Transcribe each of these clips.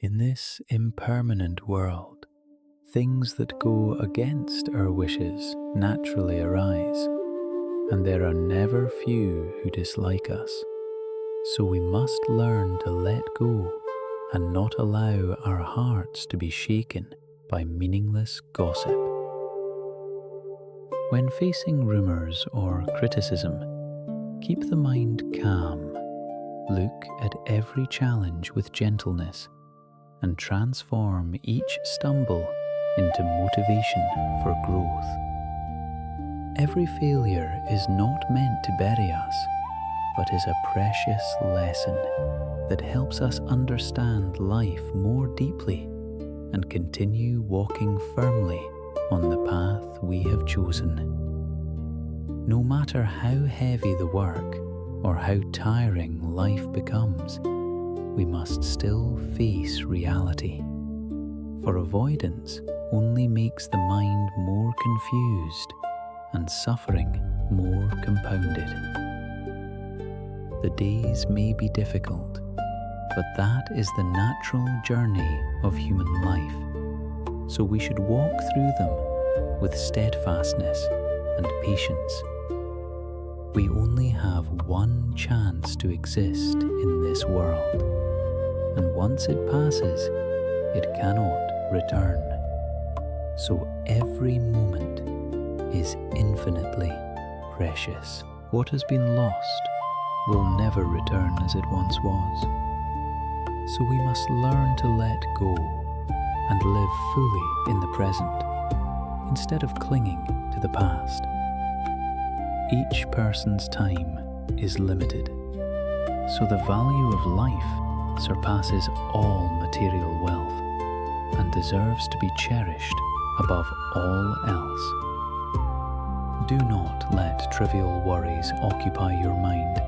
In this impermanent world, things that go against our wishes naturally arise, and there are never few who dislike us. So we must learn to let go and not allow our hearts to be shaken by meaningless gossip. When facing rumors or criticism, keep the mind calm. Look at every challenge with gentleness and transform each stumble into motivation for growth. Every failure is not meant to bury us, but is a precious lesson that helps us understand life more deeply and continue walking firmly on the path we have chosen. No matter how heavy the work or how tiring life becomes, we must still face reality, for avoidance only makes the mind more confused and suffering more compounded. The days may be difficult, but that is the natural journey of human life, so we should walk through them with steadfastness and patience. We only have one chance to exist in this world, and once it passes, it cannot return. So every moment is infinitely precious. What has been lost will never return as it once was. So we must learn to let go and live fully in the present, instead of clinging to the past. Each person's time is limited, so the value of life surpasses all material wealth and deserves to be cherished above all else. Do not let trivial worries occupy your mind,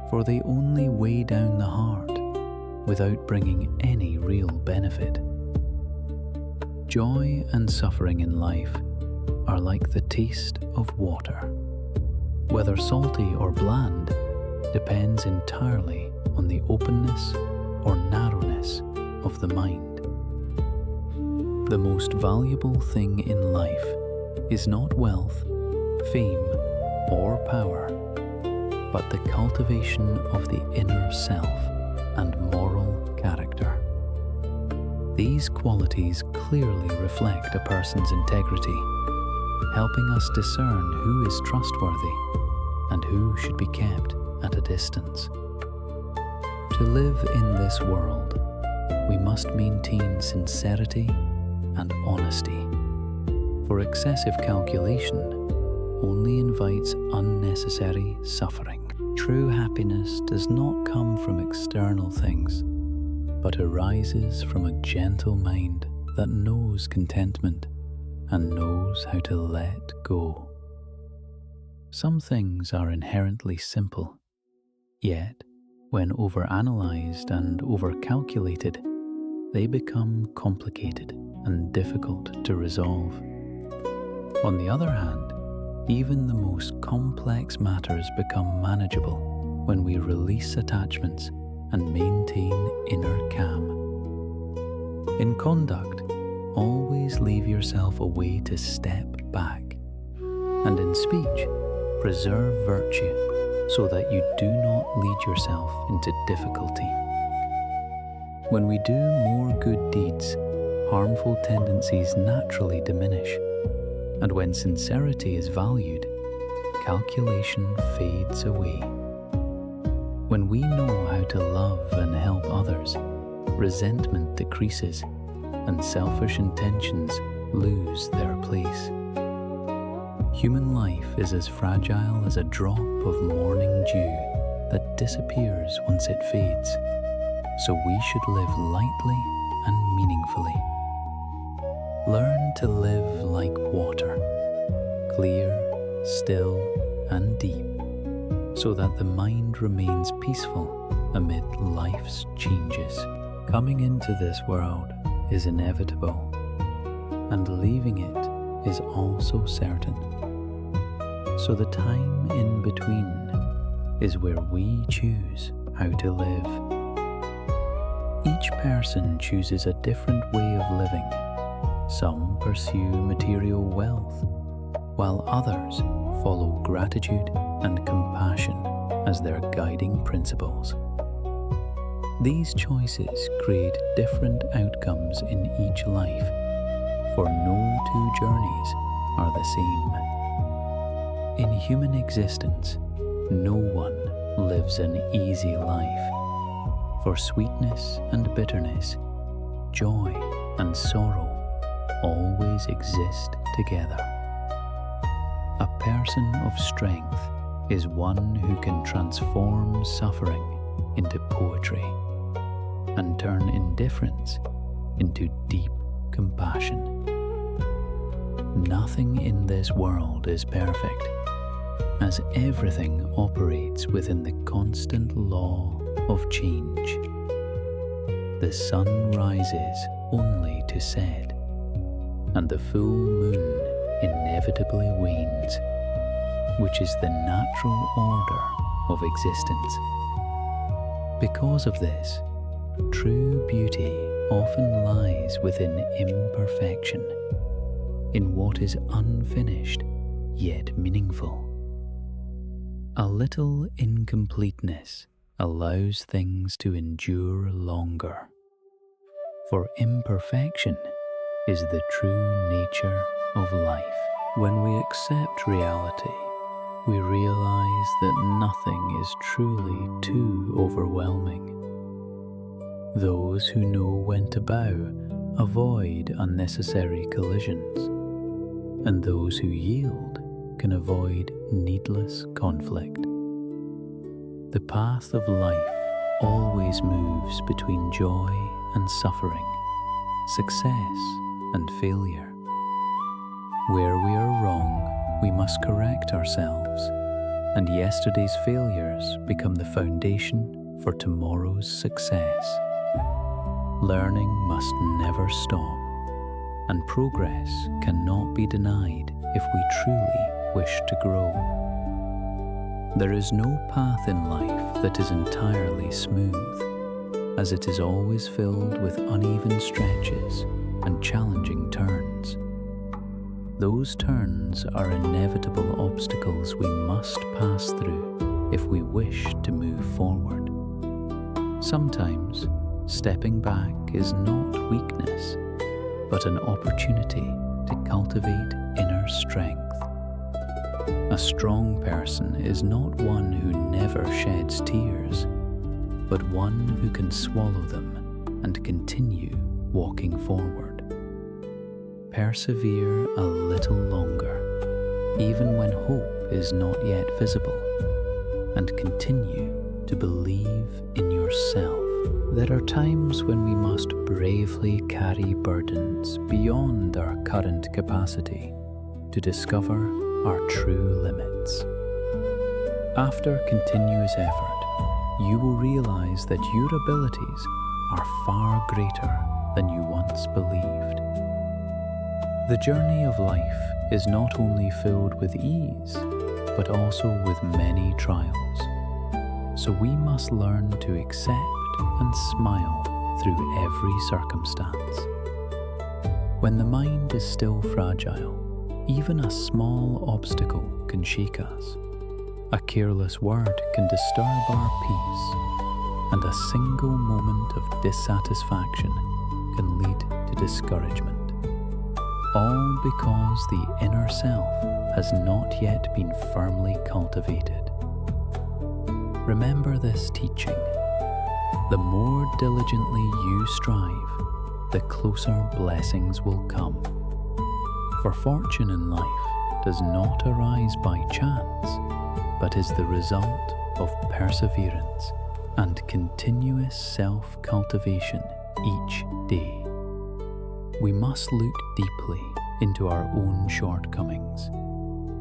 for they only weigh down the heart without bringing any real benefit. Joy and suffering in life are like the taste of water. Whether salty or bland depends entirely on the openness or narrowness of the mind. The most valuable thing in life is not wealth, fame, or power, but the cultivation of the inner self and moral character. These qualities clearly reflect a person's integrity, helping us discern who is trustworthy and who should be kept at a distance. To live in this world, we must maintain sincerity and honesty, for excessive calculation only invites unnecessary suffering. True happiness does not come from external things, but arises from a gentle mind that knows contentment and knows how to let go. Some things are inherently simple, yet when overanalyzed and overcalculated, they become complicated and difficult to resolve. On the other hand, even the most complex matters become manageable when we release attachments and maintain inner calm. In conduct, always leave yourself a way to step back, and in speech, preserve virtue so that you do not lead yourself into difficulty. When we do more good deeds, harmful tendencies naturally diminish, and when sincerity is valued, calculation fades away. When we know how to love and help others, resentment decreases and selfish intentions lose their place. Human life is as fragile as a drop of morning dew that disappears once it fades, so we should live lightly and meaningfully. Learn to live like water, clear, still, and deep, so that the mind remains peaceful amid life's changes. Coming into this world is inevitable, and leaving it is also certain. So the time in between is where we choose how to live. Each person chooses a different way of living. Some pursue material wealth, while others follow gratitude and compassion as their guiding principles. These choices create different outcomes in each life, for no two journeys are the same. In human existence, no one lives an easy life, for sweetness and bitterness, joy and sorrow always exist together. A person of strength is one who can transform suffering into poetry and turn indifference into deep compassion. Nothing in this world is perfect, as everything operates within the constant law of change. The sun rises only to set, and the full moon inevitably wanes, which is the natural order of existence. Because of this, true beauty often lies within imperfection, in what is unfinished yet meaningful. A little incompleteness allows things to endure longer, for imperfection is the true nature of life. When we accept reality, we realize that nothing is truly too overwhelming. Those who know when to bow avoid unnecessary collisions, and those who yield can avoid needless conflict. The path of life always moves between joy and suffering, success and failure. Where we are wrong, we must correct ourselves, and yesterday's failures become the foundation for tomorrow's success. Learning must never stop, and progress cannot be denied if we truly wish to grow. There is no path in life that is entirely smooth, as it is always filled with uneven stretches and challenging turns. Those turns are inevitable obstacles we must pass through if we wish to move forward. Sometimes, stepping back is not weakness, but an opportunity to cultivate inner strength. A strong person is not one who never sheds tears, but one who can swallow them and continue walking forward. Persevere a little longer, even when hope is not yet visible, and continue to believe in yourself. There are times when we must bravely carry burdens beyond our current capacity to discover our true limits. After continuous effort, you will realize that your abilities are far greater than you once believed. The journey of life is not only filled with ease, but also with many trials. So we must learn to accept and smile through every circumstance. When the mind is still fragile, even a small obstacle can shake us. A careless word can disturb our peace, and a single moment of dissatisfaction can lead to discouragement. All because the inner self has not yet been firmly cultivated. Remember this teaching. The more diligently you strive, the closer blessings will come. For fortune in life does not arise by chance, but is the result of perseverance and continuous self-cultivation each day. We must look deeply into our own shortcomings,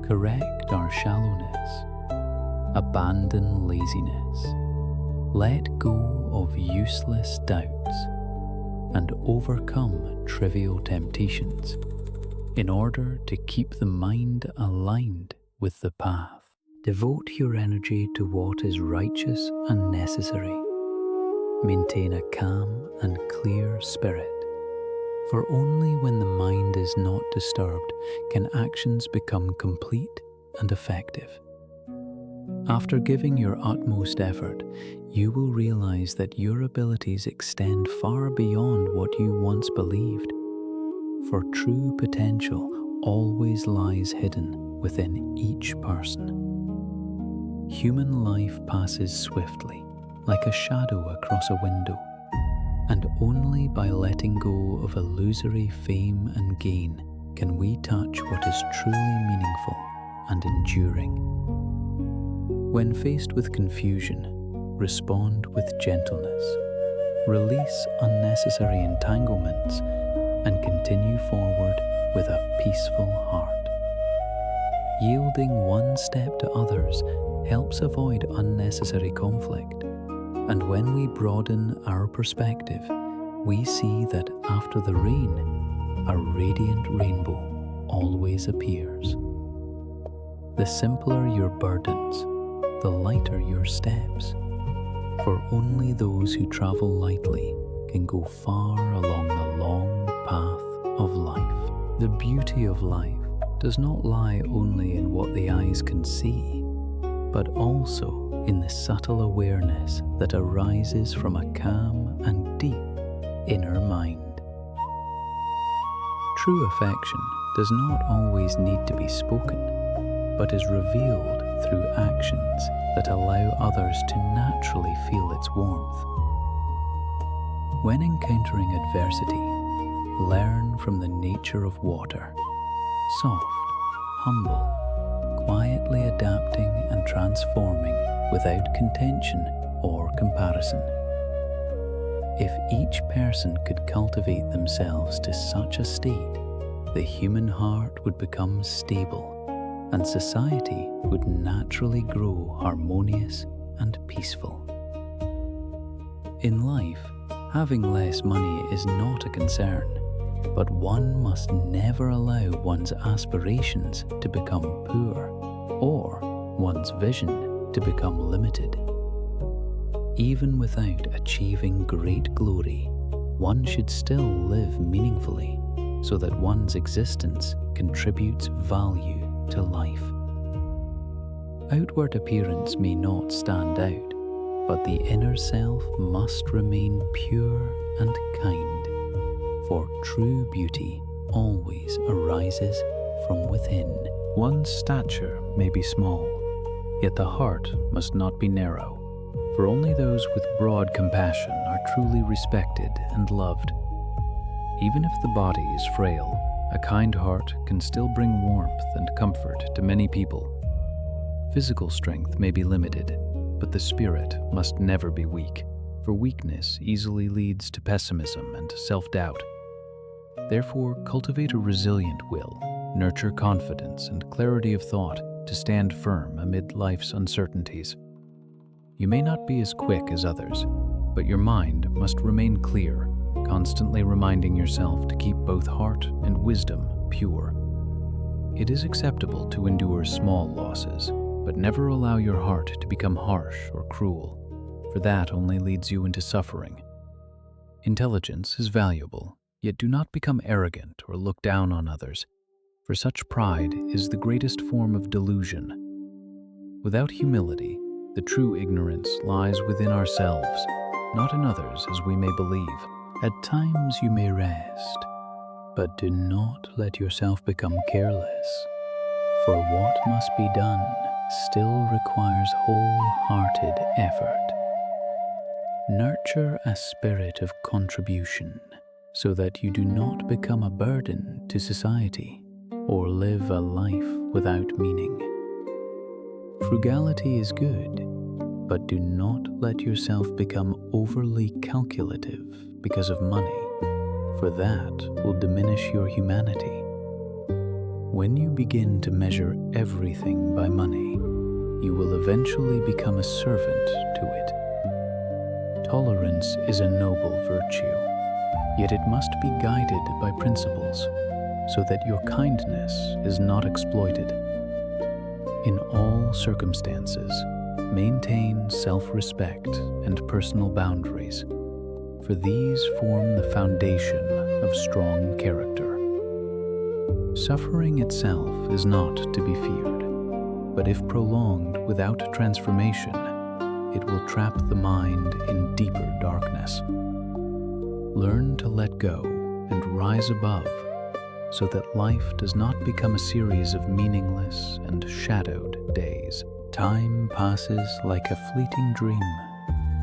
correct our shallowness, abandon laziness, let go of useless doubts, and overcome trivial temptations in order to keep the mind aligned with the path. Devote your energy to what is righteous and necessary. Maintain a calm and clear spirit, for only when the mind is not disturbed can actions become complete and effective. After giving your utmost effort, you will realize that your abilities extend far beyond what you once believed. For true potential always lies hidden within each person. Human life passes swiftly, like a shadow across a window, and only by letting go of illusory fame and gain can we touch what is truly meaningful and enduring. When faced with confusion, respond with gentleness, release unnecessary entanglements, and continue forward with a peaceful heart. Yielding one step to others helps avoid unnecessary conflict, and when we broaden our perspective, we see that after the rain, a radiant rainbow always appears. The simpler your burdens, the lighter your steps, for only those who travel lightly can go far along the long path of life. The beauty of life does not lie only in what the eyes can see, but also in the subtle awareness that arises from a calm and deep inner mind. True affection does not always need to be spoken, but is revealed through actions that allow others to naturally feel its warmth. When encountering adversity, learn from the nature of water, soft, humble, quietly adapting and transforming without contention or comparison. If each person could cultivate themselves to such a state, the human heart would become stable and society would naturally grow harmonious and peaceful. In life, having less money is not a concern, but one must never allow one's aspirations to become poor or one's vision to become limited. Even without achieving great glory, one should still live meaningfully so that one's existence contributes value to life. Outward appearance may not stand out, but the inner self must remain pure and kind, for true beauty always arises from within. One's stature may be small, yet the heart must not be narrow, for only those with broad compassion are truly respected and loved. Even if the body is frail, a kind heart can still bring warmth and comfort to many people. Physical strength may be limited, but the spirit must never be weak, for weakness easily leads to pessimism and self-doubt. Therefore, cultivate a resilient will, nurture confidence and clarity of thought to stand firm amid life's uncertainties. You may not be as quick as others, but your mind must remain clear, constantly reminding yourself to keep both heart and wisdom pure. It is acceptable to endure small losses, but never allow your heart to become harsh or cruel, for that only leads you into suffering. Intelligence is valuable, yet do not become arrogant or look down on others, for such pride is the greatest form of delusion. Without humility, the true ignorance lies within ourselves, not in others as we may believe. At times you may rest, but do not let yourself become careless, for what must be done still requires wholehearted effort. Nurture a spirit of contribution so that you do not become a burden to society or live a life without meaning. Frugality is good, but do not let yourself become overly calculative because of money, for that will diminish your humanity. When you begin to measure everything by money, you will eventually become a servant to it. Tolerance is a noble virtue, yet it must be guided by principles, so that your kindness is not exploited. In all circumstances, Maintain self-respect and personal boundaries, for these form the foundation of strong character. Suffering itself is not to be feared, but if prolonged without transformation, it will trap the mind in deeper darkness. Learn to let go and rise above, so that life does not become a series of meaningless and shadowed days. Time passes like a fleeting dream,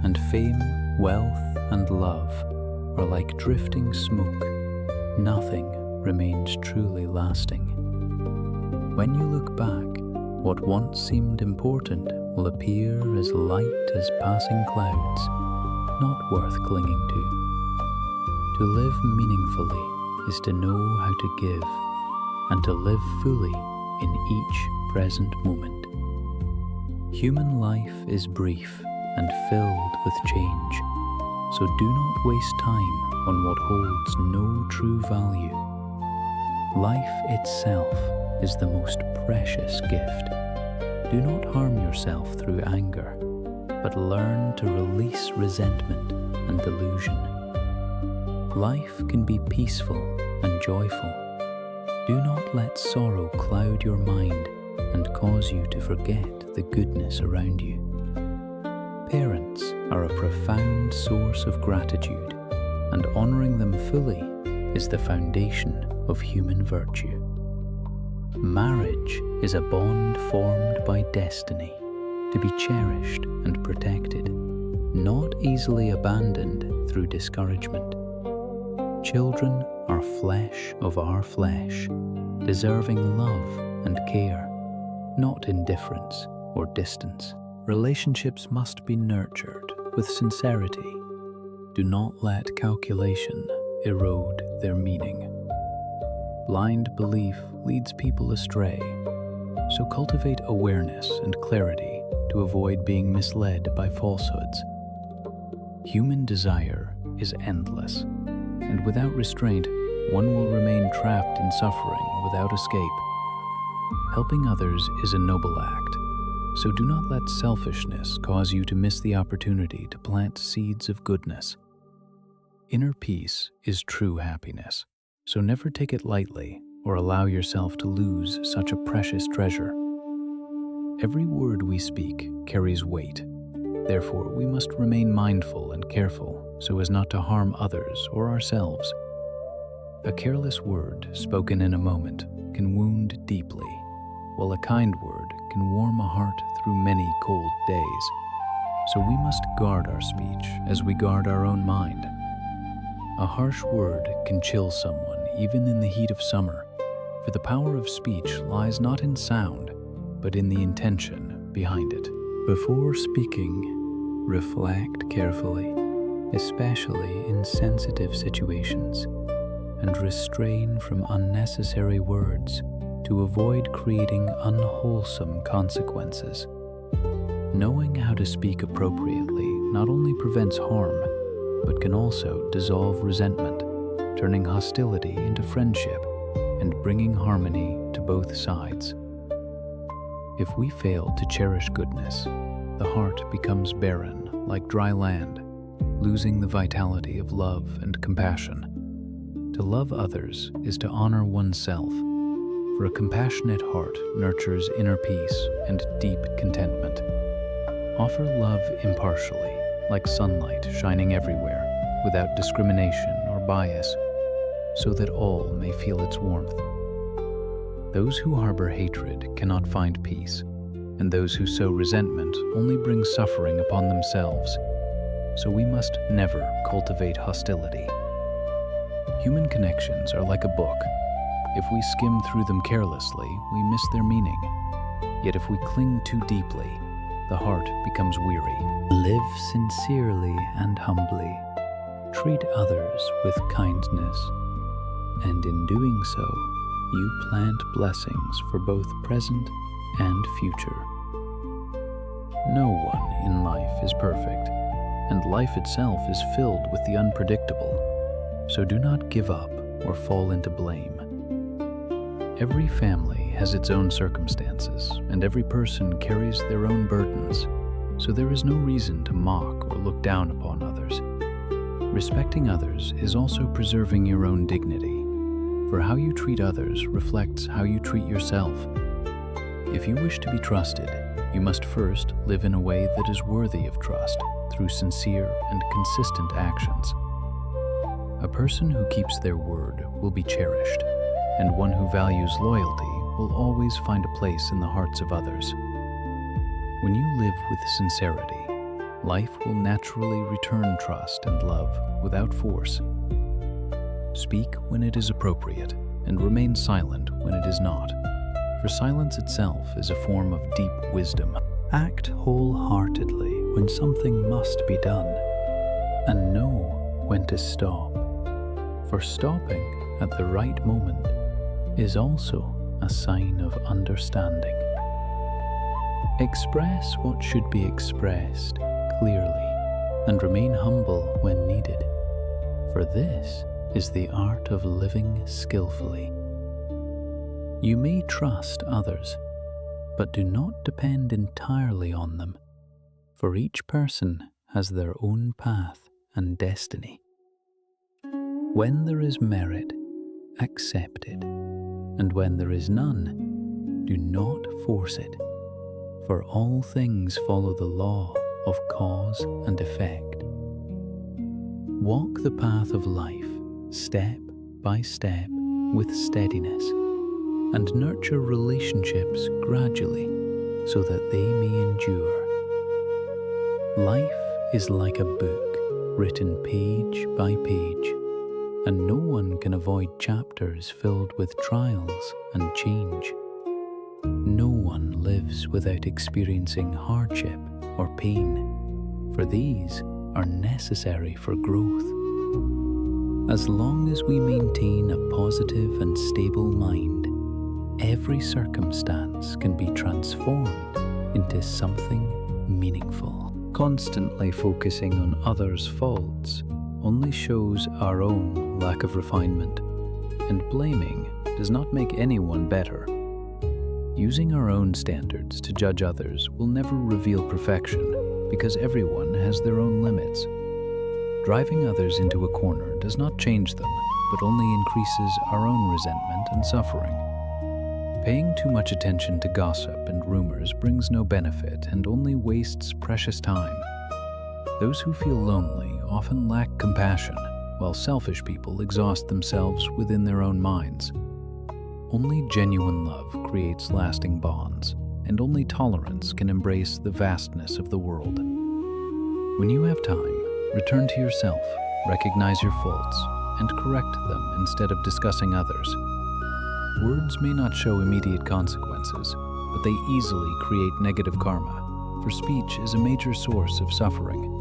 and fame, wealth, and love are like drifting smoke. Nothing remains truly lasting. When you look back, what once seemed important will appear as light as passing clouds, not worth clinging to. To live meaningfully is to know how to give, and to live fully in each present moment. Human life is brief and filled with change, so do not waste time on what holds no true value. Life itself is the most precious gift. Do not harm yourself through anger, but learn to release resentment and delusion. Life can be peaceful and joyful. Do not let sorrow cloud your mind and cause you to forget the goodness around you. Parents are a profound source of gratitude, and honoring them fully is the foundation of human virtue. Marriage is a bond formed by destiny, to be cherished and protected, not easily abandoned through discouragement. Children are flesh of our flesh, deserving love and care, not indifference or distance. Relationships must be nurtured with sincerity. Do not let calculation erode their meaning. Blind belief leads people astray, so cultivate awareness and clarity to avoid being misled by falsehoods. Human desire is endless, and without restraint, one will remain trapped in suffering without escape. Helping others is a noble act, so do not let selfishness cause you to miss the opportunity to plant seeds of goodness. Inner peace is true happiness, so never take it lightly or allow yourself to lose such a precious treasure. Every word we speak carries weight. Therefore, we must remain mindful and careful so as not to harm others or ourselves. A careless word spoken in a moment can wound deeply, while a kind word can warm a heart through many cold days. So we must guard our speech as we guard our own mind. A harsh word can chill someone even in the heat of summer, for the power of speech lies not in sound, but in the intention behind it. Before speaking, reflect carefully, especially in sensitive situations, and restrain from unnecessary words to avoid creating unwholesome consequences. Knowing how to speak appropriately not only prevents harm, but can also dissolve resentment, turning hostility into friendship and bringing harmony to both sides. If we fail to cherish goodness, the heart becomes barren like dry land, losing the vitality of love and compassion. To love others is to honor oneself, for a compassionate heart nurtures inner peace and deep contentment. Offer love impartially, like sunlight shining everywhere, without discrimination or bias, so that all may feel its warmth. Those who harbor hatred cannot find peace, and those who sow resentment only bring suffering upon themselves. So we must never cultivate hostility. Human connections are like a book. If we skim through them carelessly, we miss their meaning. Yet if we cling too deeply, the heart becomes weary. Live sincerely and humbly. Treat others with kindness, and in doing so, you plant blessings for both present and future. No one in life is perfect, and life itself is filled with the unpredictable, so do not give up or fall into blame. Every family has its own circumstances, and every person carries their own burdens, so there is no reason to mock or look down upon others. Respecting others is also preserving your own dignity, for how you treat others reflects how you treat yourself. If you wish to be trusted, you must first live in a way that is worthy of trust through sincere and consistent actions. A person who keeps their word will be cherished, and one who values loyalty will always find a place in the hearts of others. When you live with sincerity, life will naturally return trust and love without force. Speak when it is appropriate, and remain silent when it is not, for silence itself is a form of deep wisdom. Act wholeheartedly when something must be done, and know when to stop, for stopping at the right moment is also a sign of understanding. Express what should be expressed clearly, and remain humble when needed, for this is the art of living skillfully. You may trust others, but do not depend entirely on them, for each person has their own path and destiny. When there is merit, accept it, and when there is none, do not force it, for all things follow the law of cause and effect. Walk the path of life step by step with steadiness, and nurture relationships gradually so that they may endure. Life is like a book written page by page, and no one can avoid chapters filled with trials and change. No one lives without experiencing hardship or pain, for these are necessary for growth. As long as we maintain a positive and stable mind, every circumstance can be transformed into something meaningful. Constantly focusing on others' faults only shows our own lack of refinement, and blaming does not make anyone better. Using our own standards to judge others will never reveal perfection, because everyone has their own limits. Driving others into a corner does not change them, but only increases our own resentment and suffering. Paying too much attention to gossip and rumors brings no benefit and only wastes precious time. Those who feel lonely often lack compassion, while selfish people exhaust themselves within their own minds. Only genuine love creates lasting bonds, and only tolerance can embrace the vastness of the world. When you have time, return to yourself, recognize your faults, and correct them instead of discussing others. Words may not show immediate consequences, but they easily create negative karma, for speech is a major source of suffering.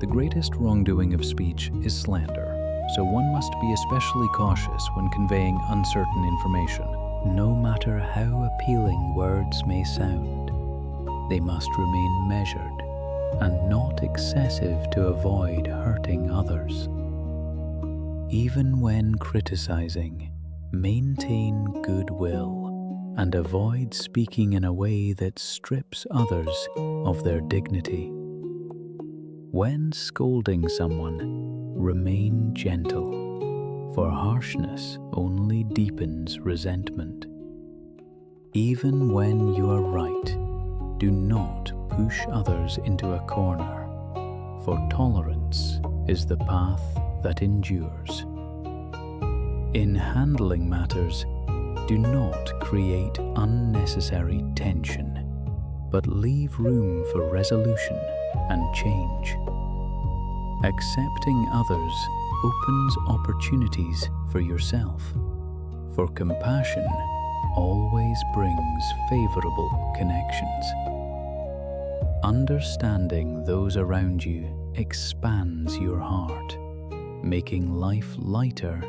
The greatest wrongdoing of speech is slander, so one must be especially cautious when conveying uncertain information. No matter how appealing words may sound, they must remain measured and not excessive to avoid hurting others. Even when criticizing, maintain goodwill and avoid speaking in a way that strips others of their dignity. When scolding someone, remain gentle, for harshness only deepens resentment. Even when you are right, do not push others into a corner, for tolerance is the path that endures. In handling matters, do not create unnecessary tension, but leave room for resolution and change. Accepting others opens opportunities for yourself, for compassion always brings favorable connections. Understanding those around you expands your heart, making life lighter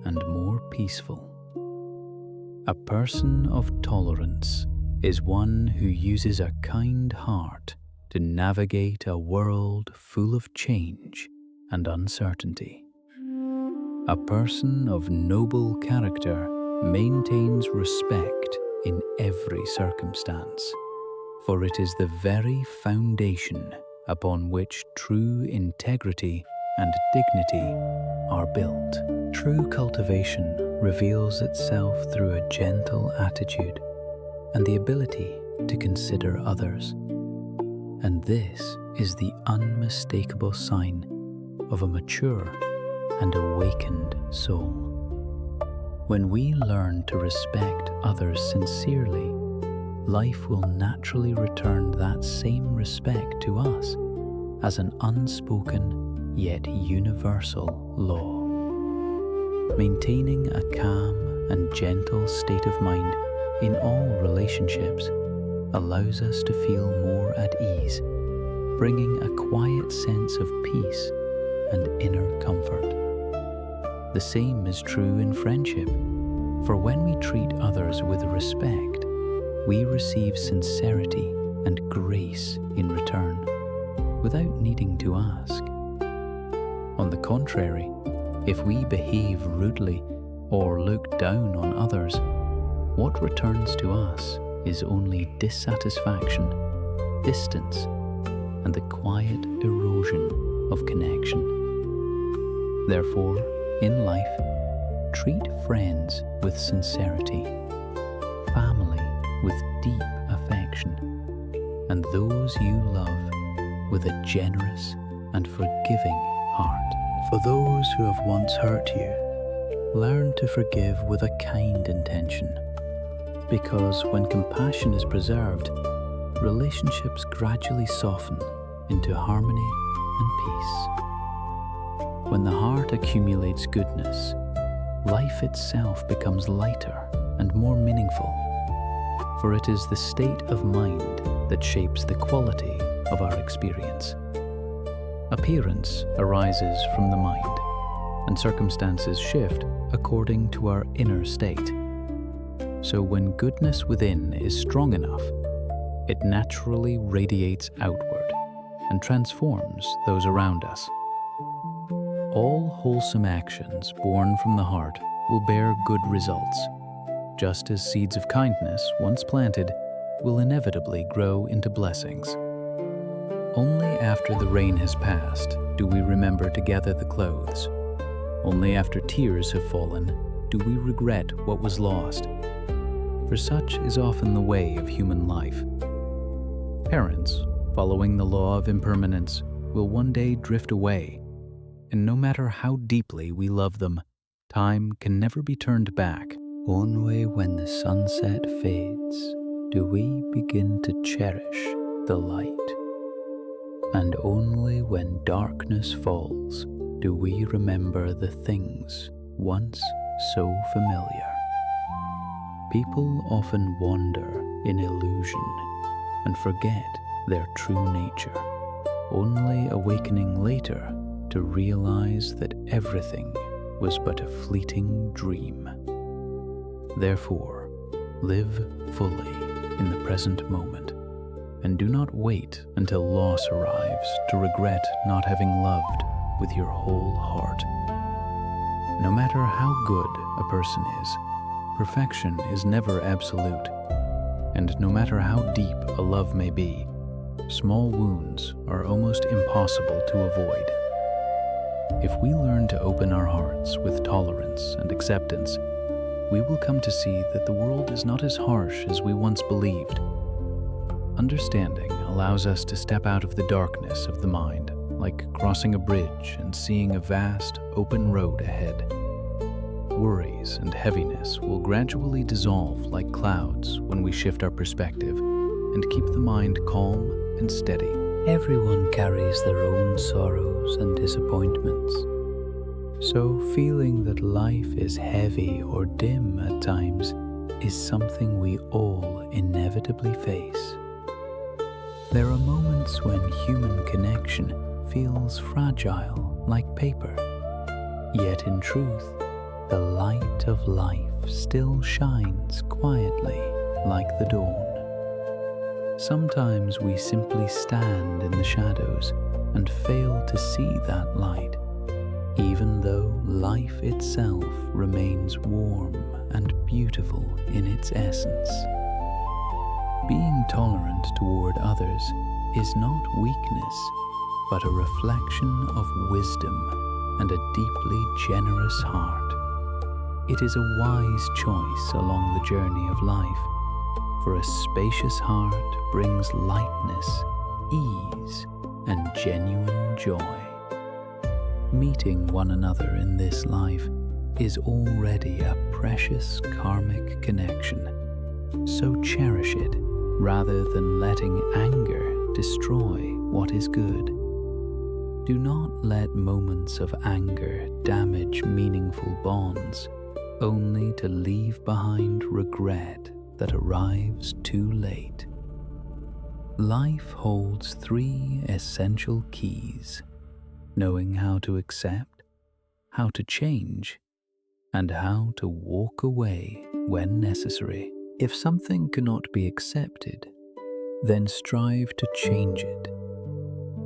and more peaceful. A person of tolerance is one who uses a kind heart to navigate a world full of change and uncertainty. A person of noble character maintains respect in every circumstance, for it is the very foundation upon which true integrity and dignity are built. True cultivation reveals itself through a gentle attitude and the ability to consider others. And this is the unmistakable sign of a mature and awakened soul. When we learn to respect others sincerely, life will naturally return that same respect to us as an unspoken yet universal law. Maintaining a calm and gentle state of mind in all relationships allows us to feel more at ease, bringing a quiet sense of peace and inner comfort. The same is true in friendship, for when we treat others with respect, we receive sincerity and grace in return, without needing to ask. On the contrary, if we behave rudely or look down on others, what returns to us is only dissatisfaction, distance, and the quiet erosion of connection. Therefore, in life, treat friends with sincerity, family with deep affection, and those you love with a generous and forgiving heart. For those who have once hurt you, learn to forgive with a kind intention, because when compassion is preserved, relationships gradually soften into harmony and peace. When the heart accumulates goodness, life itself becomes lighter and more meaningful, for it is the state of mind that shapes the quality of our experience. Appearance arises from the mind, and circumstances shift according to our inner state. So when goodness within is strong enough, it naturally radiates outward and transforms those around us. All wholesome actions born from the heart will bear good results, just as seeds of kindness, once planted, will inevitably grow into blessings. Only after the rain has passed do we remember to gather the clothes. Only after tears have fallen do we regret what was lost. For such is often the way of human life. Parents, following the law of impermanence, will one day drift away, and no matter how deeply we love them, time can never be turned back. Only when the sunset fades do we begin to cherish the light. And only when darkness falls do we remember the things once so familiar. People often wander in illusion and forget their true nature, only awakening later to realize that everything was but a fleeting dream. Therefore, live fully in the present moment, and do not wait until loss arrives to regret not having loved with your whole heart. No matter how good a person is, perfection is never absolute, and no matter how deep a love may be, small wounds are almost impossible to avoid. If we learn to open our hearts with tolerance and acceptance, we will come to see that the world is not as harsh as we once believed. Understanding allows us to step out of the darkness of the mind, like crossing a bridge and seeing a vast, open road ahead. Worries and heaviness will gradually dissolve like clouds when we shift our perspective and keep the mind calm and steady. Everyone carries their own sorrows and disappointments. So feeling that life is heavy or dim at times is something we all inevitably face. There are moments when human connection feels fragile like paper, yet in truth, the light of life still shines quietly like the dawn. Sometimes we simply stand in the shadows and fail to see that light, even though life itself remains warm and beautiful in its essence. Being tolerant toward others is not weakness, but a reflection of wisdom and a deeply generous heart. It is a wise choice along the journey of life, for a spacious heart brings lightness, ease, and genuine joy. Meeting one another in this life is already a precious karmic connection, so cherish it rather than letting anger destroy what is good. Do not let moments of anger damage meaningful bonds, only to leave behind regret that arrives too late. Life holds 3 essential keys: knowing how to accept, how to change, and how to walk away when necessary. If something cannot be accepted, then strive to change it.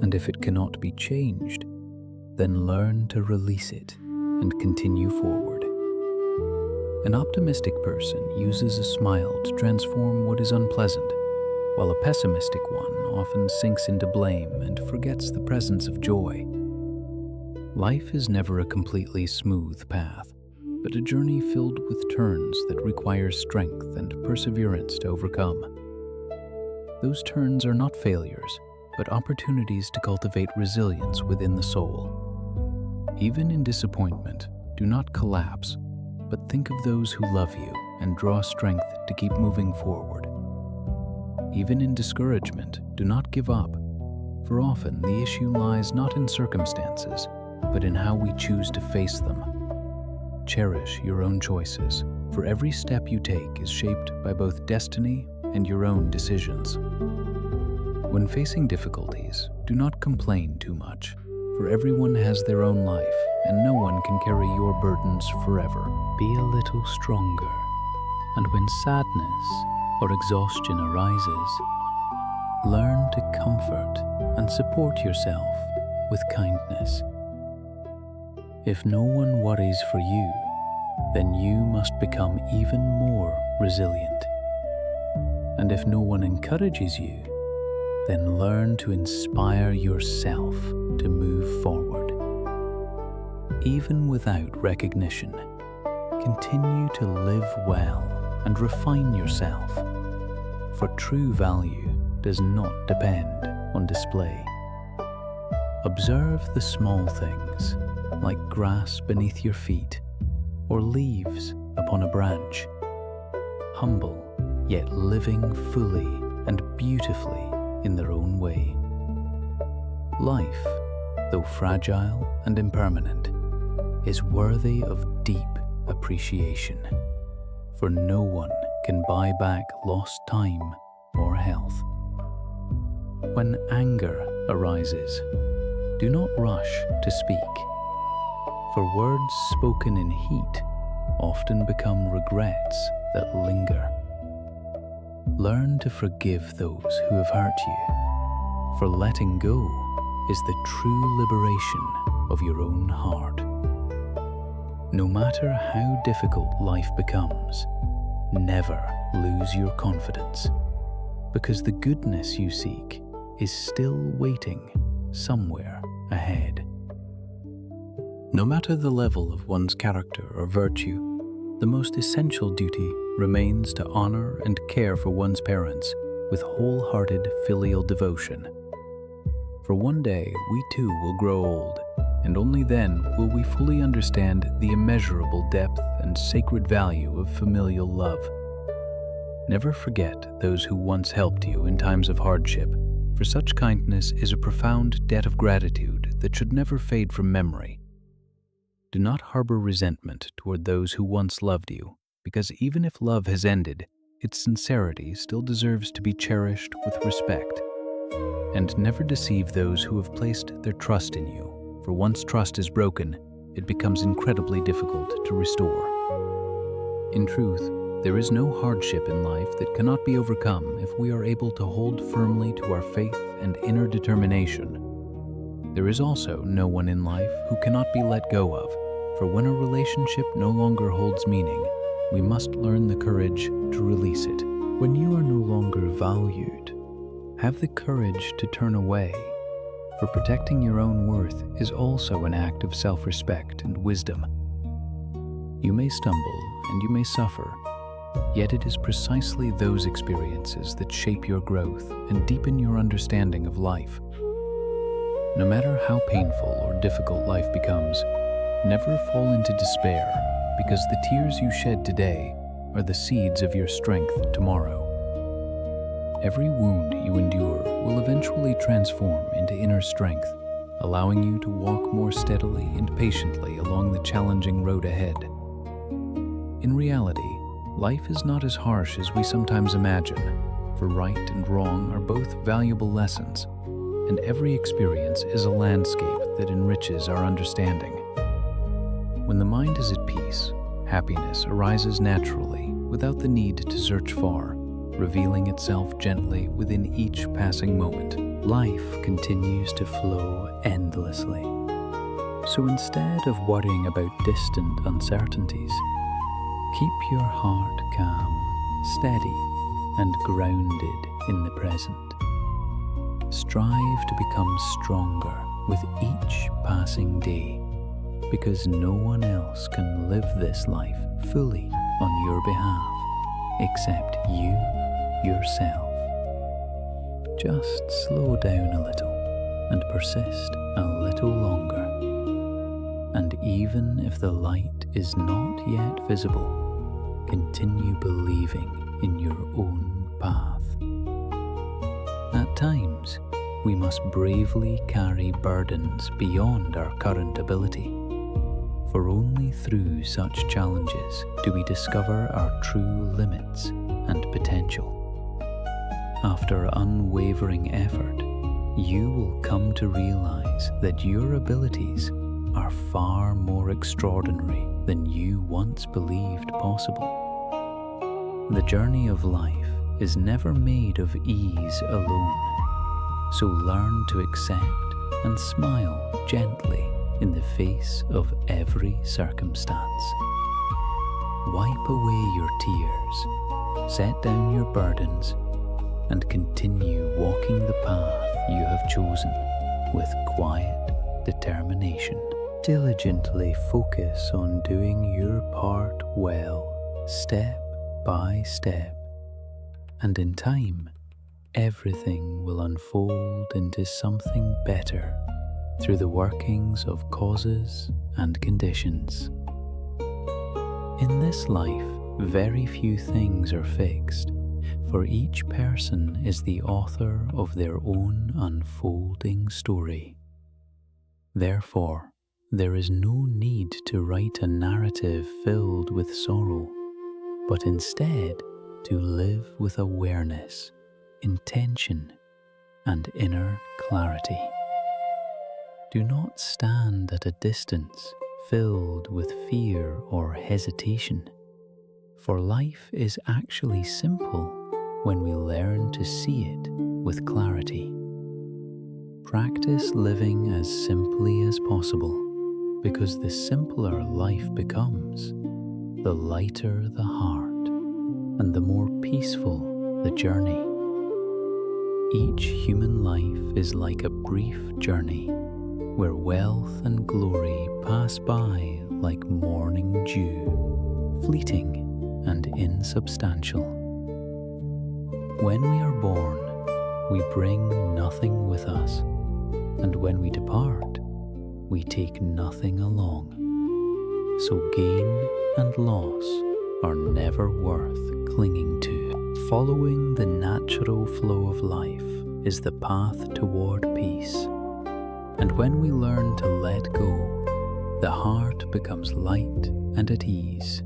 And if it cannot be changed, then learn to release it and continue forward. An optimistic person uses a smile to transform what is unpleasant, while a pessimistic one often sinks into blame and forgets the presence of joy. Life is never a completely smooth path, but a journey filled with turns that require strength and perseverance to overcome. Those turns are not failures, but opportunities to cultivate resilience within the soul. Even in disappointment, do not collapse, but think of those who love you and draw strength to keep moving forward. Even in discouragement, do not give up, for often the issue lies not in circumstances, but in how we choose to face them. Cherish your own choices, for every step you take is shaped by both destiny and your own decisions. When facing difficulties, do not complain too much, for everyone has their own life, and no one can carry your burdens forever. Be a little stronger, and when sadness or exhaustion arises, learn to comfort and support yourself with kindness. If no one worries for you, then you must become even more resilient. And if no one encourages you, then learn to inspire yourself to move forward. Even without recognition, continue to live well and refine yourself, for true value does not depend on display. Observe the small things, like grass beneath your feet or leaves upon a branch, humble yet living fully and beautifully in their own way. Life, though fragile and impermanent, is worthy of deep appreciation, for no one can buy back lost time or health. When anger arises, do not rush to speak, for words spoken in heat often become regrets that linger. Learn to forgive those who have hurt you, for letting go is the true liberation of your own heart. No matter how difficult life becomes, never lose your confidence, because the goodness you seek is still waiting somewhere ahead. No matter the level of one's character or virtue, the most essential duty remains to honor and care for one's parents with wholehearted filial devotion. For one day we too will grow old, and only then will we fully understand the immeasurable depth and sacred value of familial love. Never forget those who once helped you in times of hardship, for such kindness is a profound debt of gratitude that should never fade from memory. Do not harbor resentment toward those who once loved you, because even if love has ended, its sincerity still deserves to be cherished with respect. And never deceive those who have placed their trust in you, for once trust is broken, it becomes incredibly difficult to restore. In truth, there is no hardship in life that cannot be overcome if we are able to hold firmly to our faith and inner determination. There is also no one in life who cannot be let go of, for when a relationship no longer holds meaning, we must learn the courage to release it. When you are no longer valued, have the courage to turn away, for protecting your own worth is also an act of self-respect and wisdom. You may stumble and you may suffer, yet it is precisely those experiences that shape your growth and deepen your understanding of life. No matter how painful or difficult life becomes, never fall into despair, because the tears you shed today are the seeds of your strength tomorrow. Every wound you endure will eventually transform into inner strength, allowing you to walk more steadily and patiently along the challenging road ahead. In reality, life is not as harsh as we sometimes imagine, for right and wrong are both valuable lessons, and every experience is a landscape that enriches our understanding. When the mind is at peace, happiness arises naturally without the need to search far, revealing itself gently within each passing moment. Life continues to flow endlessly. So instead of worrying about distant uncertainties, keep your heart calm, steady, and grounded in the present. Strive to become stronger with each passing day, because no one else can live this life fully on your behalf except you yourself. Just slow down a little and persist a little longer. And even if the light is not yet visible, continue believing in your own path. At times, we must bravely carry burdens beyond our current ability, for only through such challenges do we discover our true limits and potential. After unwavering effort, you will come to realize that your abilities are far more extraordinary than you once believed possible. The journey of life is never made of ease alone, so learn to accept and smile gently in the face of every circumstance. Wipe away your tears, set down your burdens, and continue walking the path you have chosen with quiet determination. Diligently focus on doing your part well, step by step, and in time, everything will unfold into something better through the workings of causes and conditions. In this life, very few things are fixed, for each person is the author of their own unfolding story. Therefore, there is no need to write a narrative filled with sorrow, but instead to live with awareness, intention, and inner clarity. Do not stand at a distance filled with fear or hesitation, for life is actually simple when we learn to see it with clarity. Practice living as simply as possible, because the simpler life becomes, the lighter the heart, and the more peaceful the journey. Each human life is like a brief journey, where wealth and glory pass by like morning dew, fleeting and insubstantial. When we are born, we bring nothing with us, and when we depart, we take nothing along. So gain and loss are never worth clinging to. Following the natural flow of life is the path toward peace. And when we learn to let go, the heart becomes light and at ease.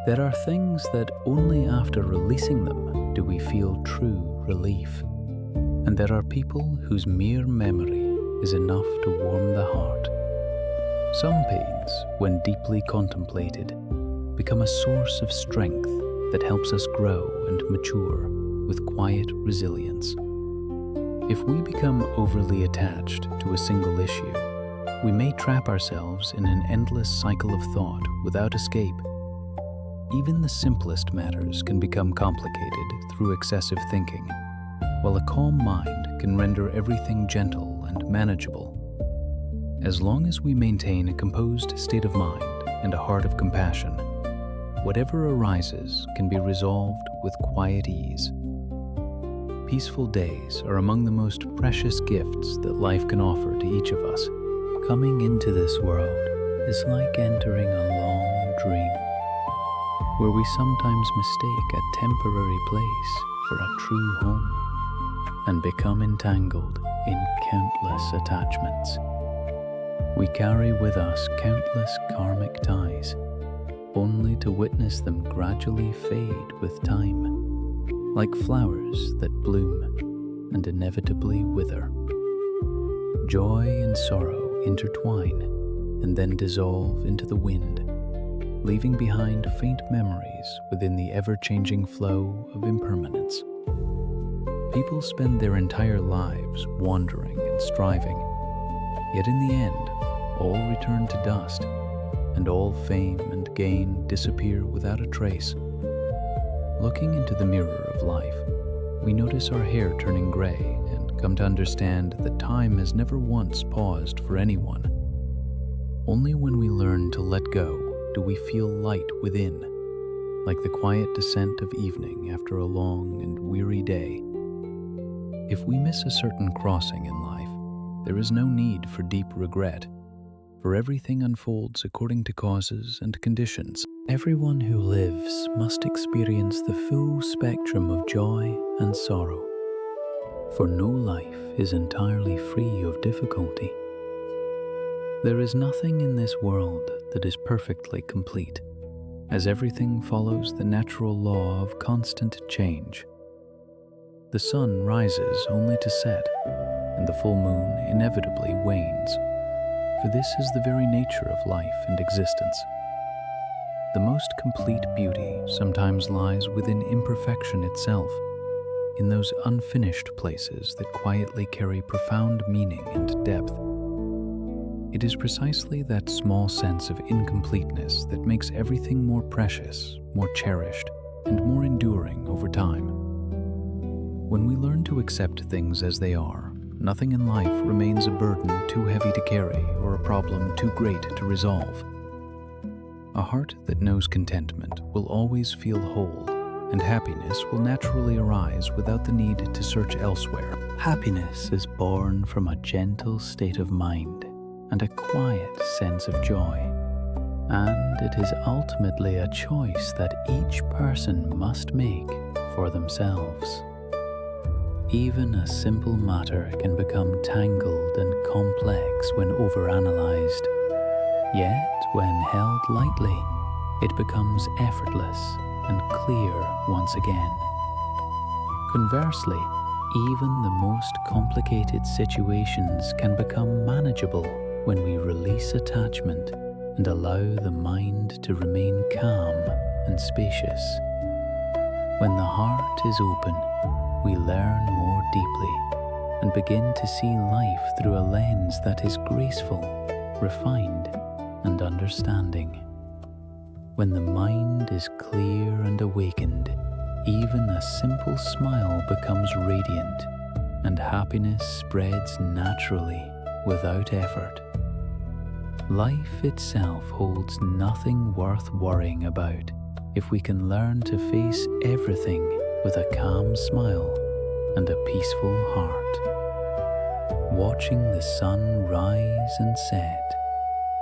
There are things that only after releasing them do we feel true relief. And there are people whose mere memory is enough to warm the heart. Some pains, when deeply contemplated, become a source of strength that helps us grow and mature with quiet resilience. If we become overly attached to a single issue, we may trap ourselves in an endless cycle of thought without escape. Even the simplest matters can become complicated through excessive thinking, while a calm mind can render everything gentle and manageable. As long as we maintain a composed state of mind and a heart of compassion, whatever arises can be resolved with quiet ease. Peaceful days are among the most precious gifts that life can offer to each of us. Coming into this world is like entering a long dream, where we sometimes mistake a temporary place for a true home and become entangled in countless attachments. We carry with us countless karmic ties, only to witness them gradually fade with time, like flowers that bloom and inevitably wither. Joy and sorrow intertwine and then dissolve into the wind, leaving behind faint memories within the ever-changing flow of impermanence. People spend their entire lives wandering and striving, yet in the end, all return to dust, and all fame and gain disappear without a trace. Looking into the mirror of life, we notice our hair turning gray and come to understand that time has never once paused for anyone. Only when we learn to let go do we feel light within, like the quiet descent of evening after a long and weary day. If we miss a certain crossing in life, there is no need for deep regret, for everything unfolds according to causes and conditions. Everyone who lives must experience the full spectrum of joy and sorrow, for no life is entirely free of difficulty. There is nothing in this world that is perfectly complete, as everything follows the natural law of constant change. The sun rises only to set, and the full moon inevitably wanes, for this is the very nature of life and existence. The most complete beauty sometimes lies within imperfection itself, in those unfinished places that quietly carry profound meaning and depth. It is precisely that small sense of incompleteness that makes everything more precious, more cherished, and more enduring over time. When we learn to accept things as they are, nothing in life remains a burden too heavy to carry or a problem too great to resolve. A heart that knows contentment will always feel whole, and happiness will naturally arise without the need to search elsewhere. Happiness is born from a gentle state of mind and a quiet sense of joy, and it is ultimately a choice that each person must make for themselves. Even a simple matter can become tangled and complex when overanalyzed. Yet, when held lightly, it becomes effortless and clear once again. Conversely, even the most complicated situations can become manageable when we release attachment and allow the mind to remain calm and spacious. When the heart is open, we learn more deeply and begin to see life through a lens that is graceful, refined, and understanding. When the mind is clear and awakened, even a simple smile becomes radiant, and happiness spreads naturally without effort. Life itself holds nothing worth worrying about if we can learn to face everything with a calm smile and a peaceful heart. Watching the sun rise and set,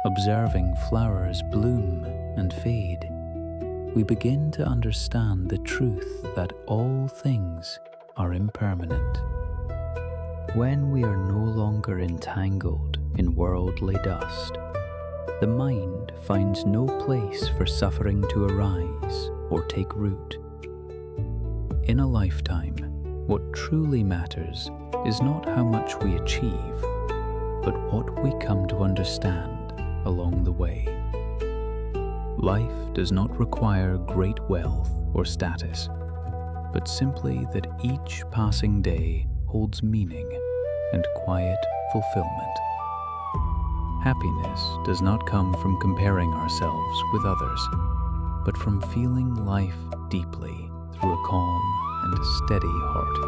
observing flowers bloom and fade, we begin to understand the truth that all things are impermanent. When we are no longer entangled in worldly dust, the mind finds no place for suffering to arise or take root. In a lifetime, what truly matters is not how much we achieve, but what we come to understand along the way. Life does not require great wealth or status, but simply that each passing day holds meaning and quiet fulfillment. Happiness does not come from comparing ourselves with others, but from feeling life deeply through a calm and steady heart.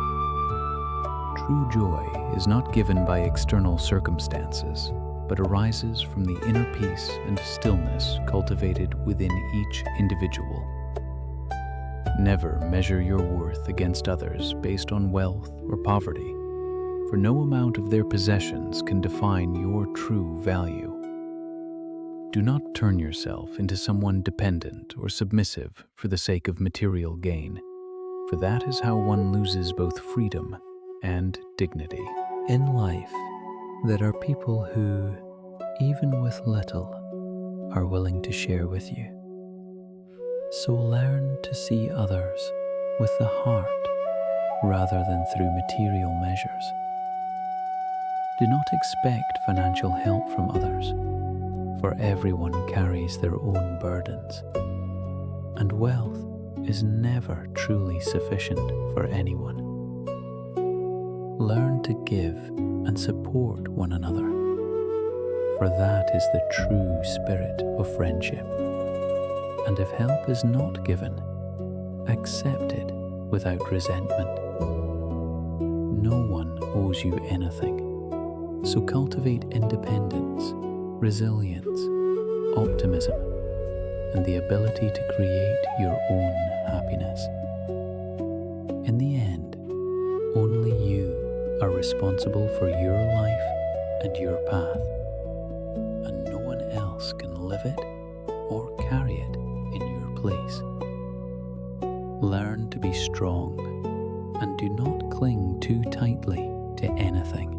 True joy is not given by external circumstances, but arises from the inner peace and stillness cultivated within each individual. Never measure your worth against others based on wealth or poverty, for no amount of their possessions can define your true value. Do not turn yourself into someone dependent or submissive for the sake of material gain, for that is how one loses both freedom and dignity. In life, there are people who, even with little, are willing to share with you. So learn to see others with the heart rather than through material measures. Do not expect financial help from others, for everyone carries their own burdens, and wealth is never truly sufficient for anyone. Learn to give and support one another, for that is the true spirit of friendship. And if help is not given, accept it without resentment. No one owes you anything, so cultivate independence, resilience, optimism, and the ability to create your own happiness. In the end, only you are responsible for your life and your path, and no one else can live it or carry it in your place. Learn to be strong and do not cling too tightly to anything,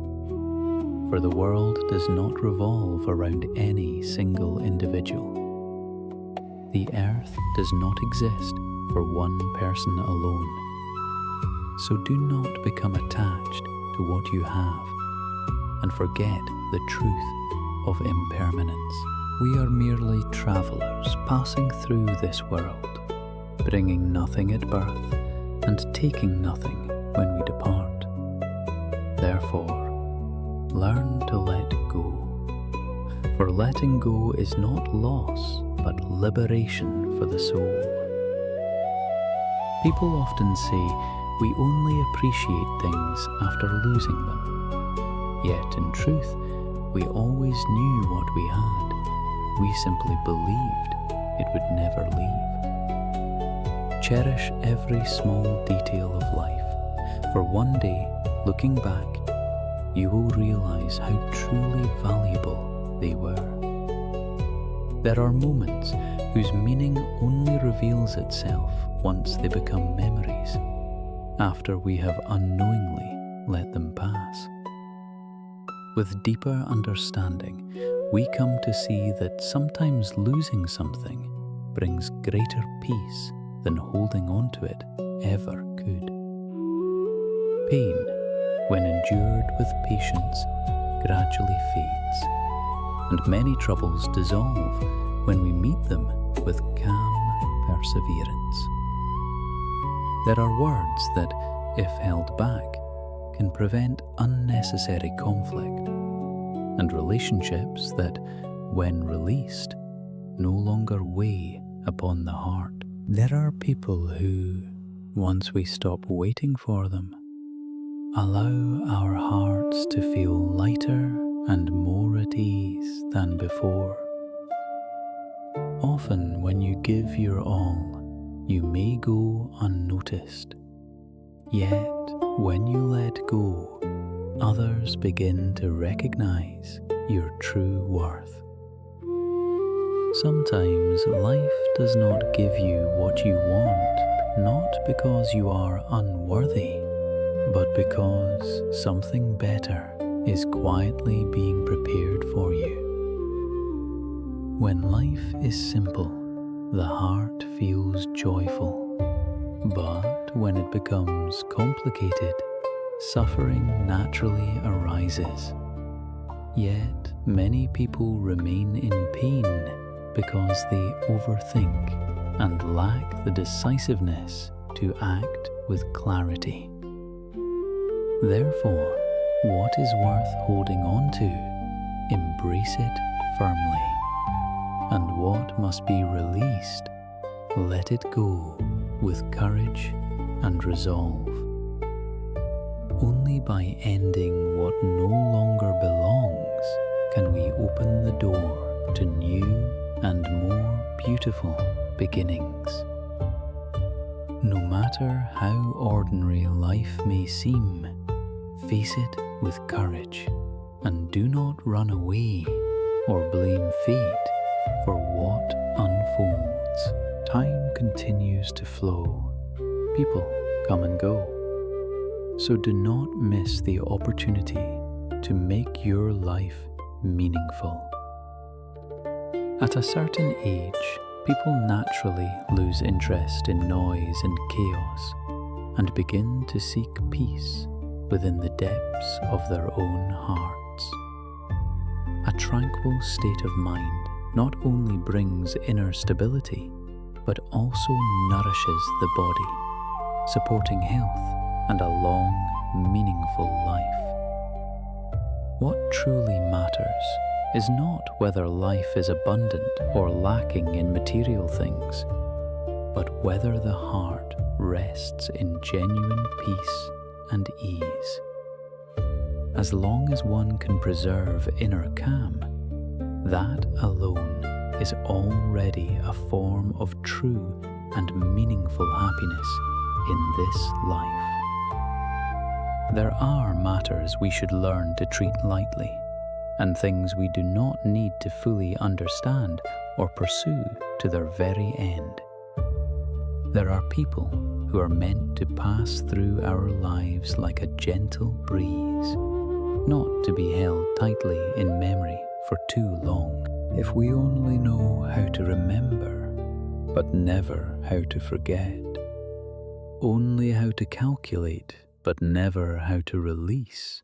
for the world does not revolve around any single individual. The earth does not exist for one person alone. So do not become attached to what you have and forget the truth of impermanence. We are merely travelers passing through this world, bringing nothing at birth and taking nothing when we depart. Therefore, learn to let go. For letting go is not loss, but liberation for the soul. People often say, we only appreciate things after losing them. Yet, in truth, we always knew what we had. We simply believed it would never leave. Cherish every small detail of life, for one day, looking back, you will realize how truly valuable they were. There are moments whose meaning only reveals itself once they become memories, after we have unknowingly let them pass. With deeper understanding, we come to see that sometimes losing something brings greater peace than holding on to it ever could. Pain, when endured with patience, gradually fades, and many troubles dissolve when we meet them with calm perseverance. There are words that, if held back, can prevent unnecessary conflict, and relationships that, when released, no longer weigh upon the heart. There are people who, once we stop waiting for them, allow our hearts to feel lighter and more at ease than before. Often when you give your all, you may go unnoticed. Yet, when you let go, others begin to recognize your true worth. Sometimes life does not give you what you want, not because you are unworthy, but because something better is quietly being prepared for you. When life is simple, the heart feels joyful. But when it becomes complicated, suffering naturally arises. Yet many people remain in pain because they overthink and lack the decisiveness to act with clarity. Therefore, what is worth holding on to, embrace it firmly, and what must be released, Let it go with courage and resolve. Only by ending what no longer belongs can we open the door to new and more beautiful beginnings. No matter how ordinary life may seem, face it with courage and do not run away or blame fate for what unfolds. Time continues to flow. People come and go. So do not miss the opportunity to make your life meaningful. At a certain age, people naturally lose interest in noise and chaos and begin to seek peace within the depths of their own hearts. A tranquil state of mind not only brings inner stability, but also nourishes the body, supporting health and a long, meaningful life. What truly matters is not whether life is abundant or lacking in material things, but whether the heart rests in genuine peace and ease. As long as one can preserve inner calm, that alone is already a form of true and meaningful happiness in this life. There are matters we should learn to treat lightly, and things we do not need to fully understand or pursue to their very end. There are people who are meant to pass through our lives like a gentle breeze, not to be held tightly in memory for too long. If we only know how to remember, but never how to forget, only how to calculate, but never how to release,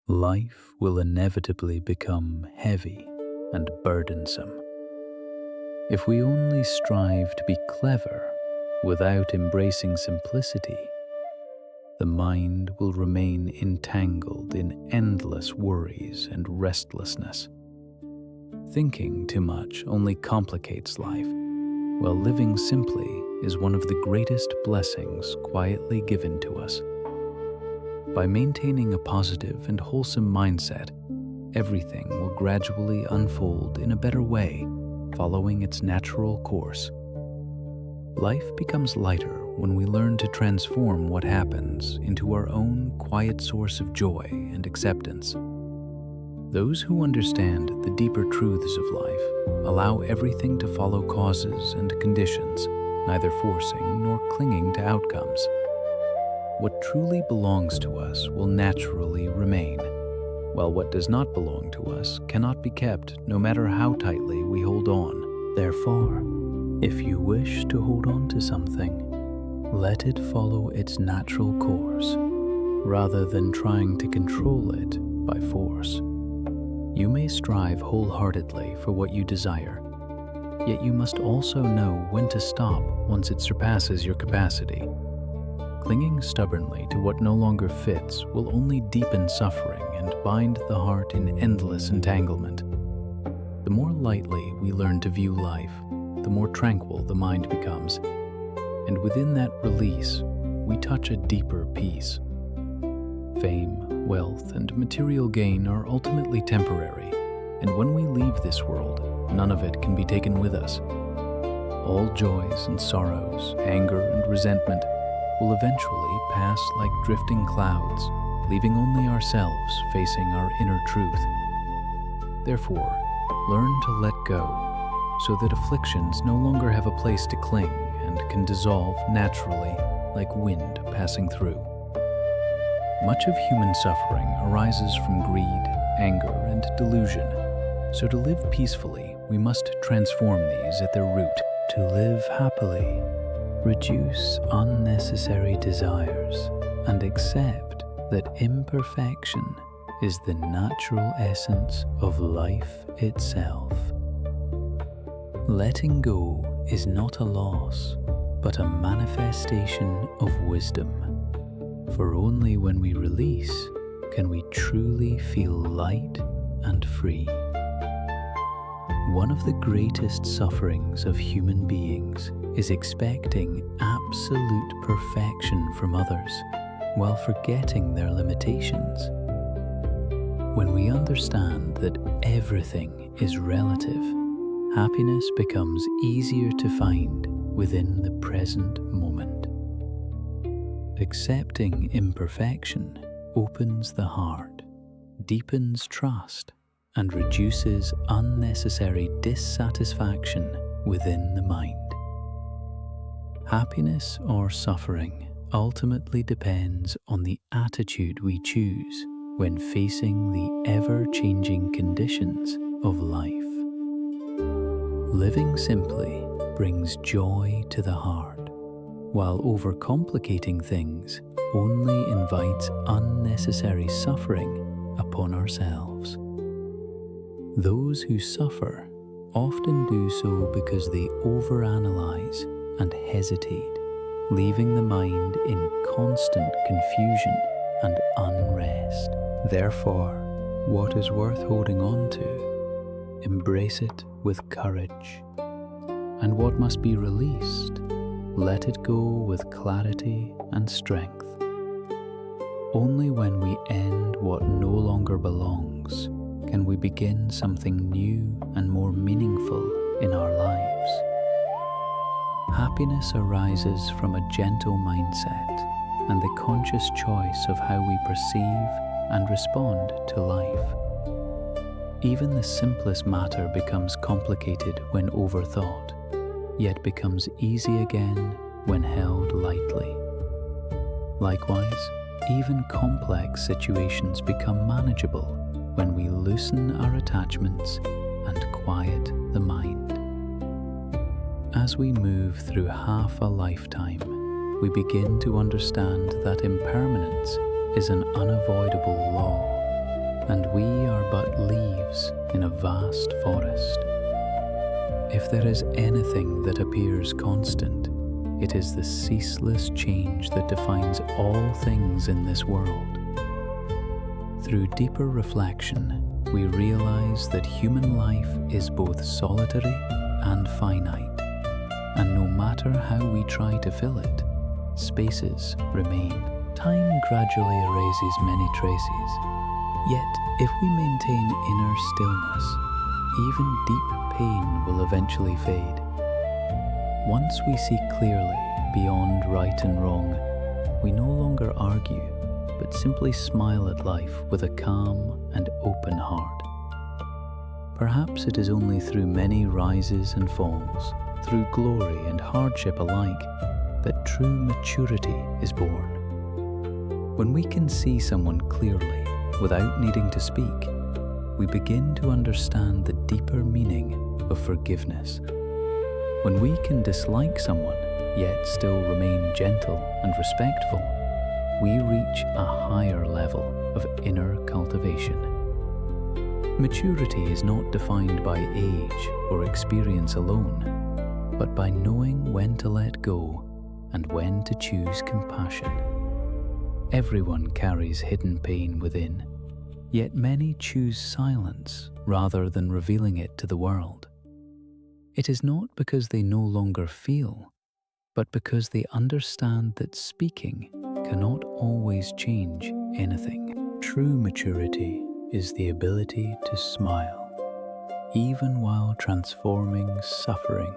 life will inevitably become heavy and burdensome. If we only strive to be clever without embracing simplicity, the mind will remain entangled in endless worries and restlessness. Thinking too much only complicates life, while living simply is one of the greatest blessings quietly given to us. By maintaining a positive and wholesome mindset, everything will gradually unfold in a better way, following its natural course. Life becomes lighter when we learn to transform what happens into our own quiet source of joy and acceptance. Those who understand the deeper truths of life allow everything to follow causes and conditions, neither forcing nor clinging to outcomes. What truly belongs to us will naturally remain, while what does not belong to us cannot be kept no matter how tightly we hold on. Therefore, if you wish to hold on to something, let it follow its natural course, rather than trying to control it by force. You may strive wholeheartedly for what you desire, yet you must also know when to stop once it surpasses your capacity. Clinging stubbornly to what no longer fits will only deepen suffering and bind the heart in endless entanglement. The more lightly we learn to view life, the more tranquil the mind becomes, and within that release, we touch a deeper peace. Fame, wealth, and material gain are ultimately temporary, and when we leave this world, none of it can be taken with us. All joys and sorrows, anger and resentment will eventually pass like drifting clouds, leaving only ourselves facing our inner truth. Therefore, learn to let go, so that afflictions no longer have a place to cling and can dissolve naturally like wind passing through. Much of human suffering arises from greed, anger, and delusion. So to live peacefully, we must transform these at their root. To live happily, reduce unnecessary desires and accept that imperfection is the natural essence of life itself. Letting go is not a loss, but a manifestation of wisdom. For only when we release can we truly feel light and free. One of the greatest sufferings of human beings is expecting absolute perfection from others while forgetting their limitations. When we understand that everything is relative, happiness becomes easier to find within the present moment. Accepting imperfection opens the heart, deepens trust, and reduces unnecessary dissatisfaction within the mind. Happiness or suffering ultimately depends on the attitude we choose when facing the ever-changing conditions of life. Living simply brings joy to the heart, while overcomplicating things only invites unnecessary suffering upon ourselves. Those who suffer often do so because they overanalyze and hesitate, leaving the mind in constant confusion and unrest. Therefore, what is worth holding on to, embrace it with courage. And what must be released, let it go with clarity and strength. Only when we end what no longer belongs can we begin something new and more meaningful in our lives. Happiness arises from a gentle mindset and the conscious choice of how we perceive and respond to life. Even the simplest matter becomes complicated when overthought, yet becomes easy again when held lightly. Likewise, even complex situations become manageable when we loosen our attachments and quiet the mind. As we move through half a lifetime, we begin to understand that impermanence is an unavoidable law, and we are but leaves in a vast forest. If there is anything that appears constant, it is the ceaseless change that defines all things in this world. Through deeper reflection, we realize that human life is both solitary and finite, and no matter how we try to fill it, spaces remain. Time gradually erases many traces, yet if we maintain inner stillness, even deep pain will eventually fade. Once we see clearly beyond right and wrong, we no longer argue, but simply smile at life with a calm and open heart. Perhaps it is only through many rises and falls, through glory and hardship alike, that true maturity is born. When we can see someone clearly without needing to speak, we begin to understand the deeper meaning of forgiveness. When we can dislike someone, yet still remain gentle and respectful, we reach a higher level of inner cultivation. Maturity is not defined by age or experience alone, but by knowing when to let go and when to choose compassion. Everyone carries hidden pain within, yet many choose silence rather than revealing it to the world. It is not because they no longer feel, but because they understand that speaking cannot always change anything. True maturity is the ability to smile, even while transforming suffering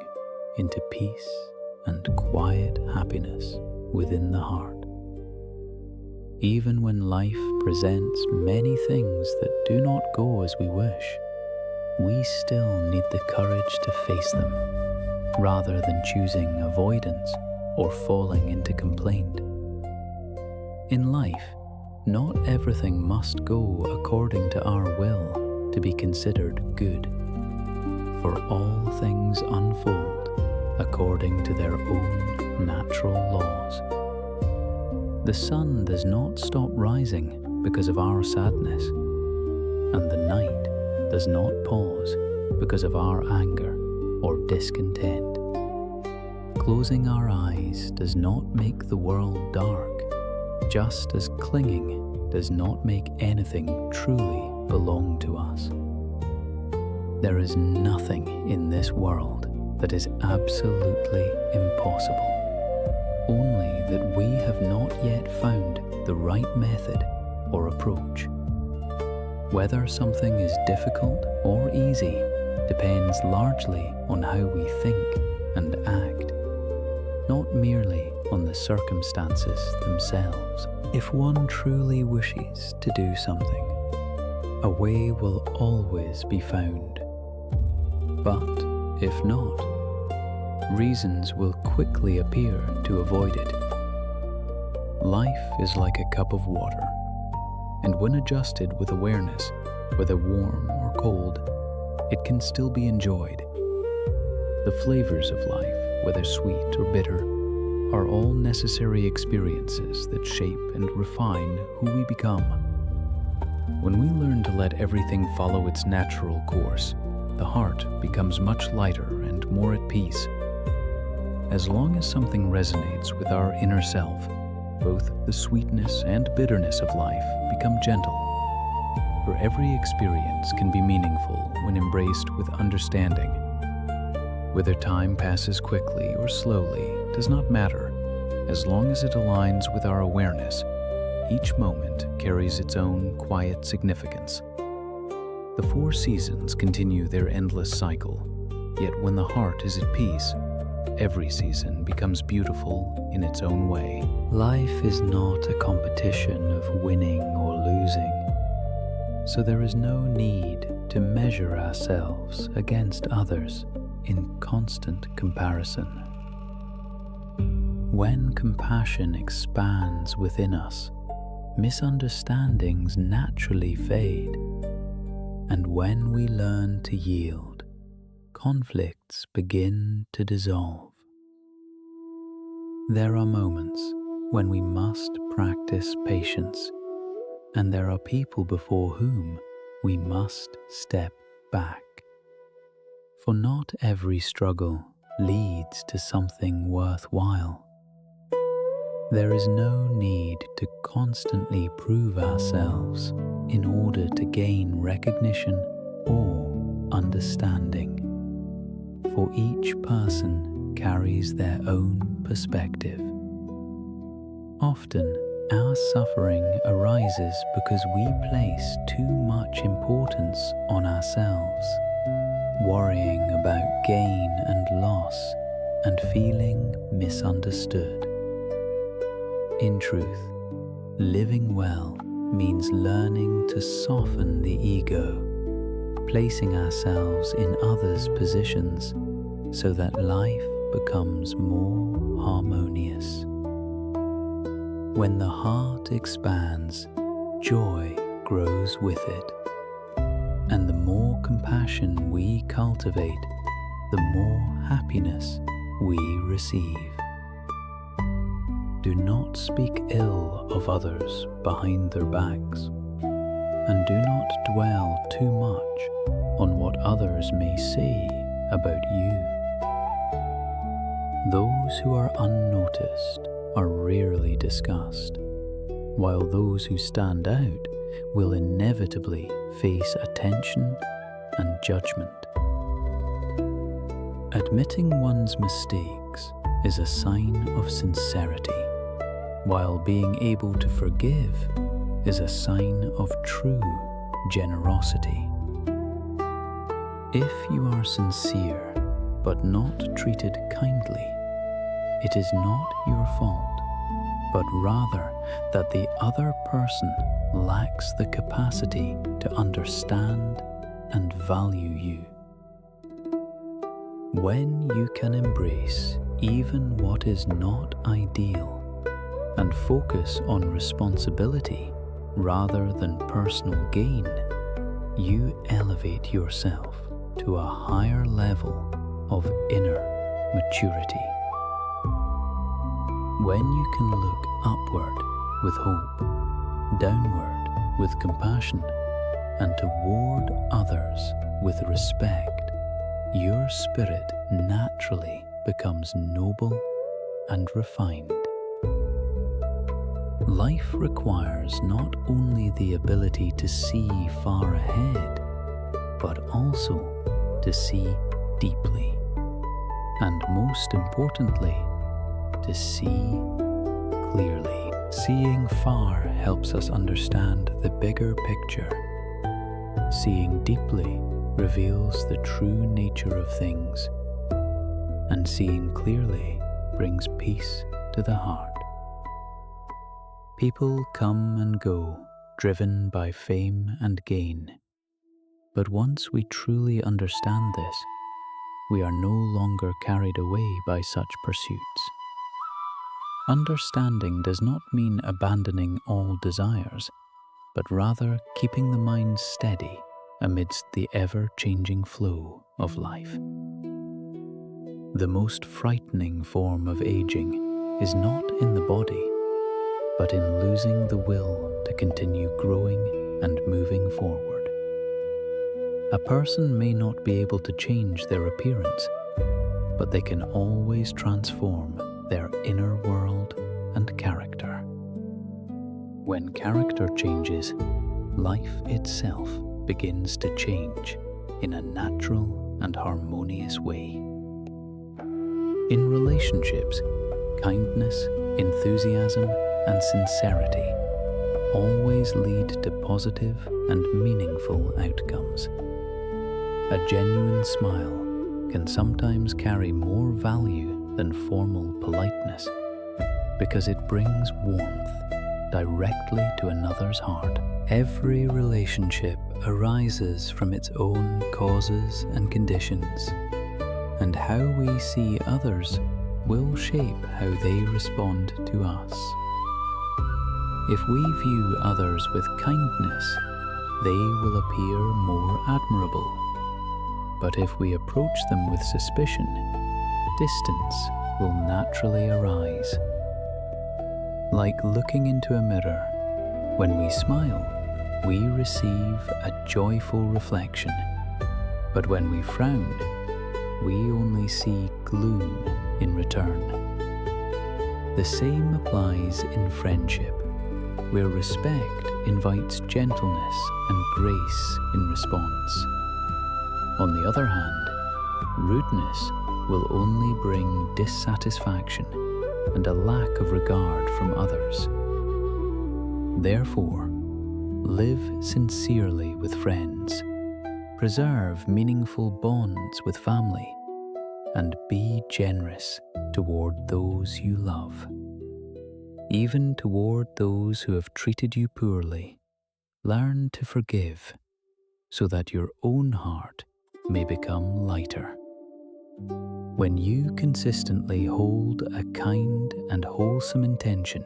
into peace and quiet happiness within the heart. Even when life presents many things that do not go as we wish, we still need the courage to face them, rather than choosing avoidance or falling into complaint. In life, not everything must go according to our will to be considered good, for all things unfold according to their own natural laws. The sun does not stop rising because of our sadness, and the night does not pause because of our anger or discontent. Closing our eyes does not make the world dark, just as clinging does not make anything truly belong to us. There is nothing in this world that is absolutely impossible, only that we have not yet found the right method or approach. Whether something is difficult or easy depends largely on how we think and act, not merely on the circumstances themselves. If one truly wishes to do something, a way will always be found. But if not, reasons will quickly appear to avoid it. Life is like a cup of water, and when adjusted with awareness, whether warm or cold, it can still be enjoyed. The flavors of life, whether sweet or bitter, are all necessary experiences that shape and refine who we become. When we learn to let everything follow its natural course, the heart becomes much lighter and more at peace. As long as something resonates with our inner self, both the sweetness and bitterness of life become gentle. For every experience can be meaningful when embraced with understanding. Whether time passes quickly or slowly does not matter, as long as it aligns with our awareness. Each moment carries its own quiet significance. The 4 seasons continue their endless cycle, yet when the heart is at peace, every season becomes beautiful in its own way. Life is not a competition of winning or losing, so there is no need to measure ourselves against others in constant comparison. When compassion expands within us, misunderstandings naturally fade, and when we learn to yield, conflicts begin to dissolve. There are moments when we must practice patience, and there are people before whom we must step back. For not every struggle leads to something worthwhile. There is no need to constantly prove ourselves in order to gain recognition or understanding, for each person carries their own perspective. Often, our suffering arises because we place too much importance on ourselves, worrying about gain and loss and feeling misunderstood. In truth, living well means learning to soften the ego, placing ourselves in others' positions so that life becomes more harmonious. When the heart expands, joy grows with it, and the more compassion we cultivate, the more happiness we receive. Do not speak ill of others behind their backs, and do not dwell too much on what others may say about you. Those who are unnoticed are rarely discussed, while those who stand out will inevitably face attention and judgment. Admitting one's mistakes is a sign of sincerity, while being able to forgive is a sign of true generosity. If you are sincere but not treated kindly, it is not your fault, but rather that the other person lacks the capacity to understand and value you. When you can embrace even what is not ideal and focus on responsibility rather than personal gain, you elevate yourself to a higher level of inner maturity. When you can look upward with hope, downward with compassion, and toward others with respect, your spirit naturally becomes noble and refined. Life requires not only the ability to see far ahead, but also to see deeply. And most importantly, to see clearly. Seeing far helps us understand the bigger picture. Seeing deeply reveals the true nature of things, and seeing clearly brings peace to the heart. People come and go, driven by fame and gain. But once we truly understand this, we are no longer carried away by such pursuits. Understanding does not mean abandoning all desires, but rather keeping the mind steady amidst the ever-changing flow of life. The most frightening form of aging is not in the body, but in losing the will to continue growing and moving forward. A person may not be able to change their appearance, but they can always transform their inner world and character. When character changes, life itself begins to change in a natural and harmonious way. In relationships, kindness, enthusiasm, and sincerity always lead to positive and meaningful outcomes. A genuine smile can sometimes carry more value than formal politeness because it brings warmth directly to another's heart. Every relationship arises from its own causes and conditions, and how we see others will shape how they respond to us. If we view others with kindness, they will appear more admirable. But if we approach them with suspicion, distance will naturally arise. Like looking into a mirror, when we smile, we receive a joyful reflection. But when we frown, we only see gloom in return. The same applies in friendship, where respect invites gentleness and grace in response. On the other hand, rudeness will only bring dissatisfaction and a lack of regard from others. Therefore, live sincerely with friends, preserve meaningful bonds with family, and be generous toward those you love. Even toward those who have treated you poorly, learn to forgive so that your own heart may become lighter. When you consistently hold a kind and wholesome intention,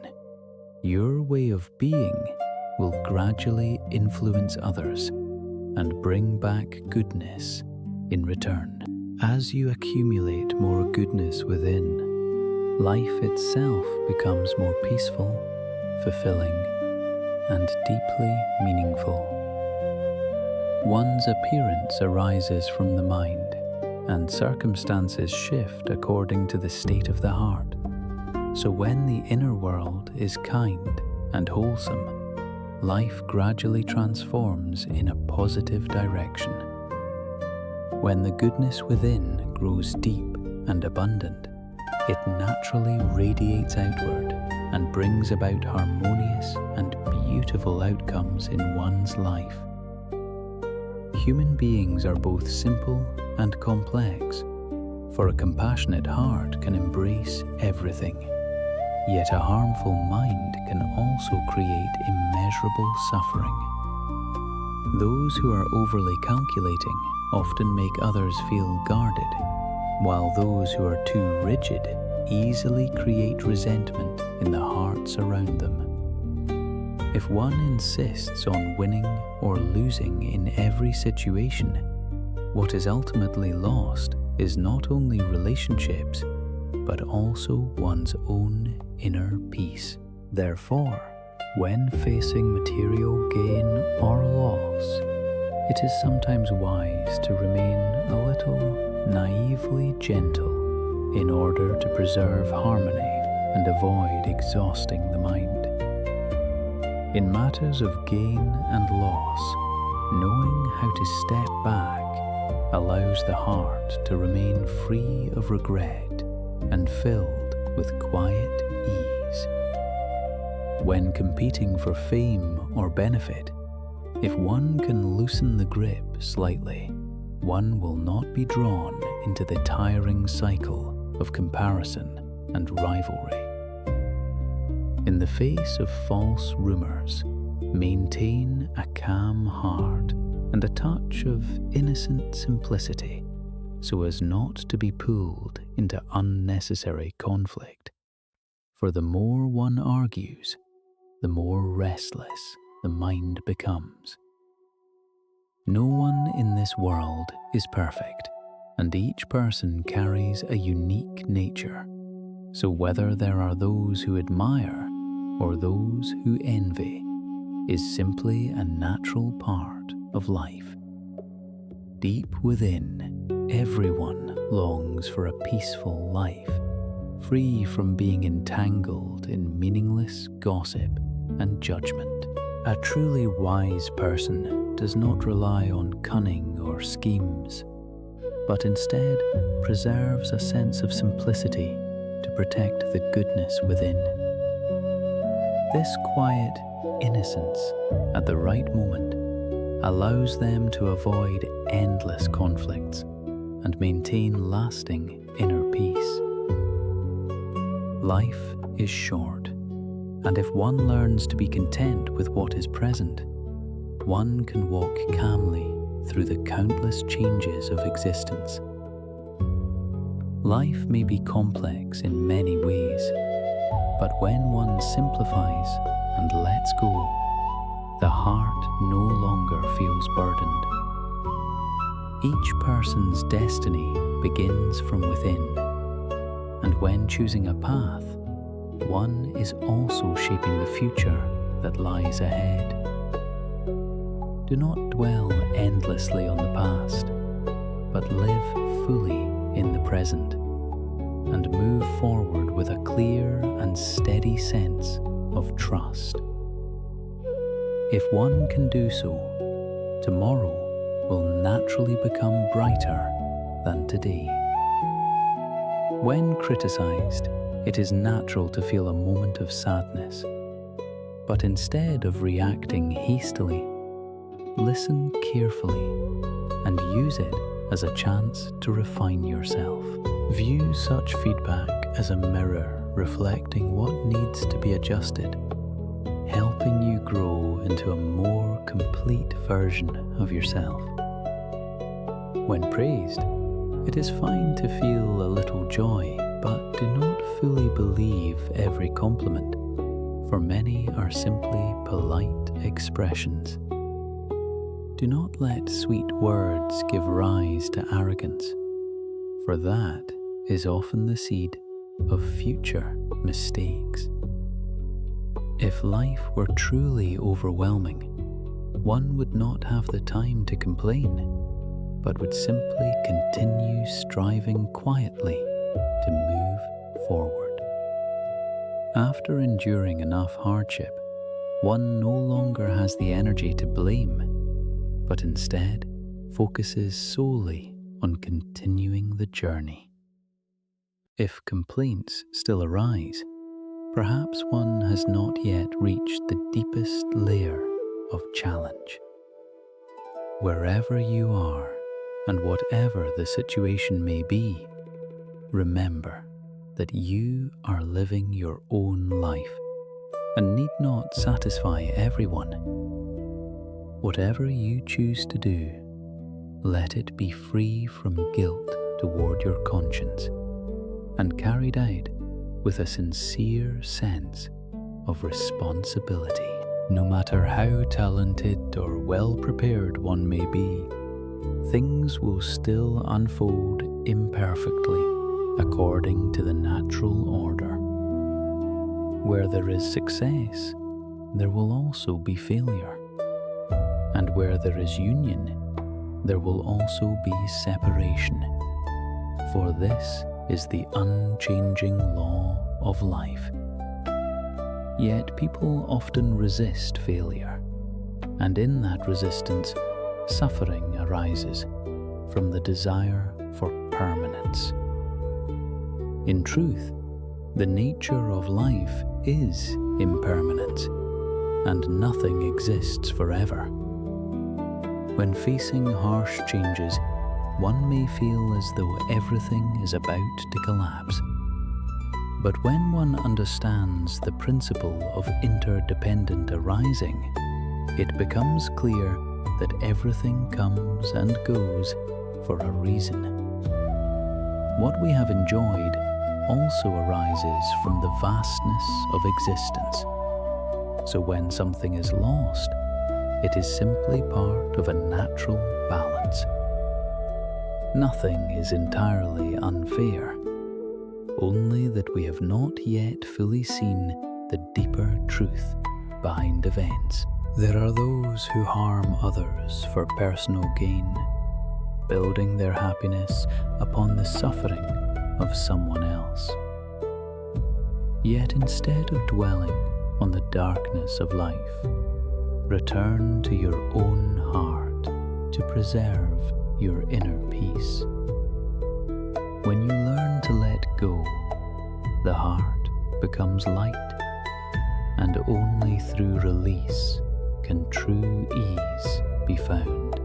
your way of being will gradually influence others and bring back goodness in return. As you accumulate more goodness within, life itself becomes more peaceful, fulfilling, and deeply meaningful. One's appearance arises from the mind, and circumstances shift according to the state of the heart. So when the inner world is kind and wholesome, life gradually transforms in a positive direction. When the goodness within grows deep and abundant, it naturally radiates outward and brings about harmonious and beautiful outcomes in one's life. Human beings are both simple and complex, for a compassionate heart can embrace everything. Yet a harmful mind can also create immeasurable suffering. Those who are overly calculating often make others feel guarded, while those who are too rigid easily create resentment in the hearts around them. If one insists on winning or losing in every situation, what is ultimately lost is not only relationships, but also one's own inner peace. Therefore, when facing material gain or loss, it is sometimes wise to remain a little naively gentle in order to preserve harmony and avoid exhausting the mind. In matters of gain and loss, Knowing how to step back allows the heart to remain free of regret and filled with quiet ease. When competing for fame or benefit, if one can loosen the grip slightly, one will not be drawn into the tiring cycle of comparison and rivalry. In the face of false rumors, maintain a calm heart and a touch of innocent simplicity so as not to be pulled into unnecessary conflict. For the more one argues, the more restless the mind becomes. No one in this world is perfect, and each person carries a unique nature. So whether there are those who admire or those who envy is simply a natural part of life. Deep within, everyone longs for a peaceful life, free from being entangled in meaningless gossip and judgment. A truly wise person does not rely on cunning or schemes, but instead preserves a sense of simplicity to protect the goodness within. This quiet innocence at the right moment allows them to avoid endless conflicts and maintain lasting inner peace. Life is short, and if one learns to be content with what is present, one can walk calmly through the countless changes of existence. Life may be complex in many ways, but when one simplifies and lets go, the heart no longer feels burdened. Each person's destiny begins from within, and when choosing a path, one is also shaping the future that lies ahead. Do not dwell endlessly on the past, but live fully in the present, and move forward with a clear and steady sense of trust. If one can do so, tomorrow will naturally become brighter than today. When criticized, it is natural to feel a moment of sadness, but instead of reacting hastily, listen carefully and use it as a chance to refine yourself. View such feedback as a mirror reflecting what needs to be adjusted, helping you grow into a more complete version of yourself. When praised, it is fine to feel a little joy, but do not fully believe every compliment, for many are simply polite expressions. Do not let sweet words give rise to arrogance, for that is often the seed of future mistakes. If life were truly overwhelming, one would not have the time to complain, but would simply continue striving quietly to move forward. After enduring enough hardship, one no longer has the energy to blame, but instead focuses solely on continuing the journey. If complaints still arise, perhaps one has not yet reached the deepest layer of challenge. Wherever you are, and whatever the situation may be, remember that you are living your own life and need not satisfy everyone. Whatever you choose to do, let it be free from guilt toward your conscience and carried out with a sincere sense of responsibility. No matter how talented or well-prepared one may be, things will still unfold imperfectly according to the natural order. Where there is success, there will also be failure. And where there is union, there will also be separation. For this is the unchanging law of life. Yet people often resist failure, and in that resistance, Suffering arises from the desire for permanence. In truth, the nature of life is impermanence, and nothing exists forever. When facing harsh changes, one may feel as though everything is about to collapse. But when one understands the principle of interdependent arising, it becomes clear that everything comes and goes for a reason. What we have enjoyed also arises from the vastness of existence. So when something is lost, it is simply part of a natural balance. Nothing is entirely unfair, only that we have not yet fully seen the deeper truth behind events. There are those who harm others for personal gain, building their happiness upon the suffering of someone else. Yet instead of dwelling on the darkness of life, return to your own heart to preserve your inner peace. When you learn to let go, the heart becomes light, and only through release can true ease be found.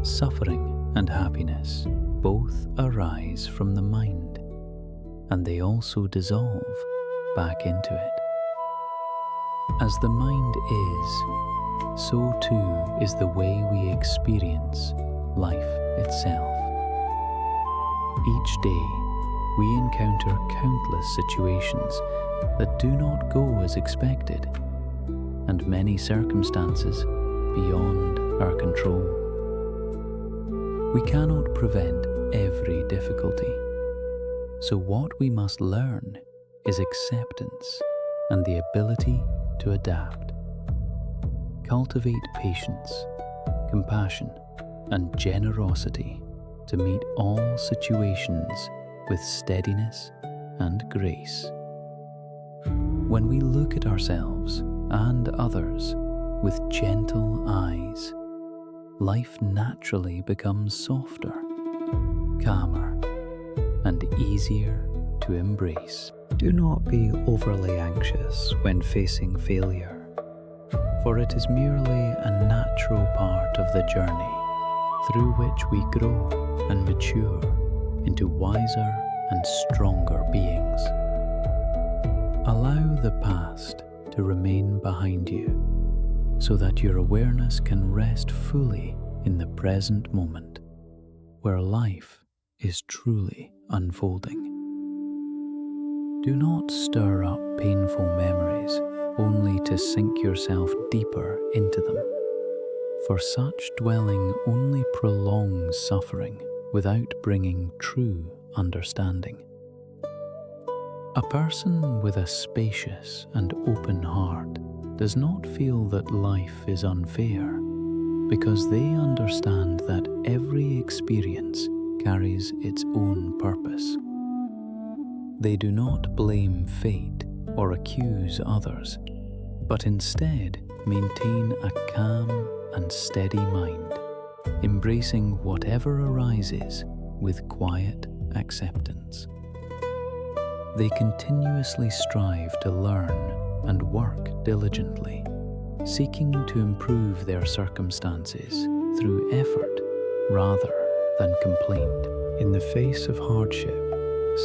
Suffering and happiness both arise from the mind, and they also dissolve back into it. As the mind is, so too is the way we experience life itself. Each day, we encounter countless situations that do not go as expected, and many circumstances beyond our control. We cannot prevent every difficulty, so what we must learn is acceptance and the ability to adapt. Cultivate patience, compassion, and generosity to meet all situations with steadiness and grace. When we look at ourselves and others with gentle eyes, life naturally becomes softer, calmer, and easier to embrace. Do not be overly anxious when facing failure, for it is merely a natural part of the journey through which we grow and mature into wiser and stronger beings. Allow the past to remain behind you so that your awareness can rest fully in the present moment, where life is truly unfolding. Do not stir up painful memories only to sink yourself deeper into them, for such dwelling only prolongs suffering without bringing true understanding. A person with a spacious and open heart does not feel that life is unfair, because they understand that every experience carries its own purpose. They do not blame fate or accuse others, but instead maintain a calm and steady mind, embracing whatever arises with quiet acceptance. They continuously strive to learn and work diligently, seeking to improve their circumstances through effort rather than complaint. In the face of hardship,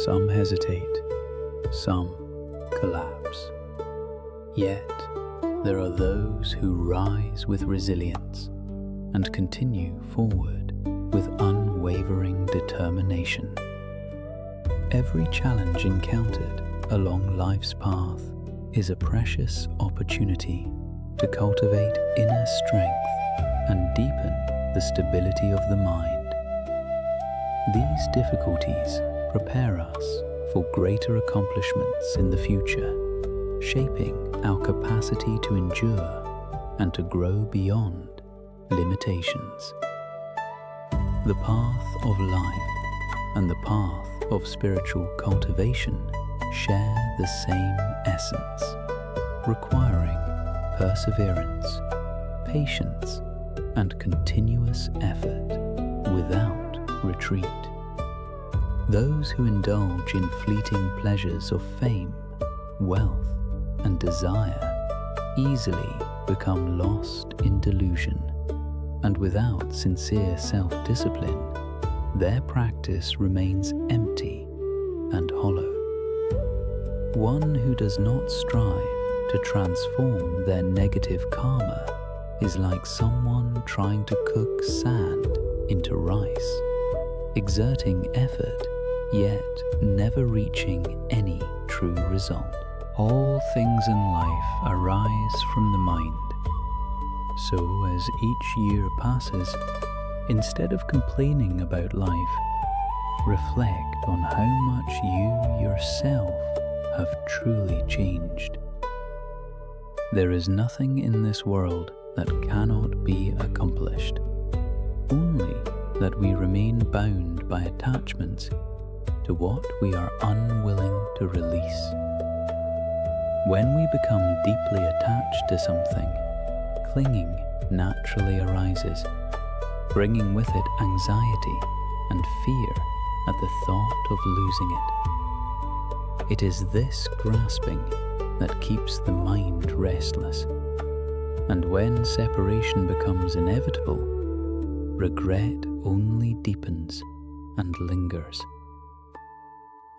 some hesitate, some collapse. Yet, there are those who rise with resilience and continue forward with unwavering determination. Every challenge encountered along life's path is a precious opportunity to cultivate inner strength and deepen the stability of the mind. These difficulties prepare us for greater accomplishments in the future, shaping our capacity to endure and to grow beyond limitations. The path of life and the path of spiritual cultivation share the same essence, requiring perseverance, patience, and continuous effort without retreat. Those who indulge in fleeting pleasures of fame, wealth, and desire easily become lost in delusion, and without sincere self-discipline, their practice remains empty and hollow. One who does not strive to transform their negative karma is like someone trying to cook sand into rice, exerting effort yet never reaching any true result. All things in life arise from the mind. So as each year passes, instead of complaining about life, reflect on how much you yourself have truly changed. There is nothing in this world that cannot be accomplished, only that we remain bound by attachments to what we are unwilling to release. When we become deeply attached to something, clinging naturally arises, bringing with it anxiety and fear at the thought of losing it. It is this grasping that keeps the mind restless, and when separation becomes inevitable, regret only deepens and lingers.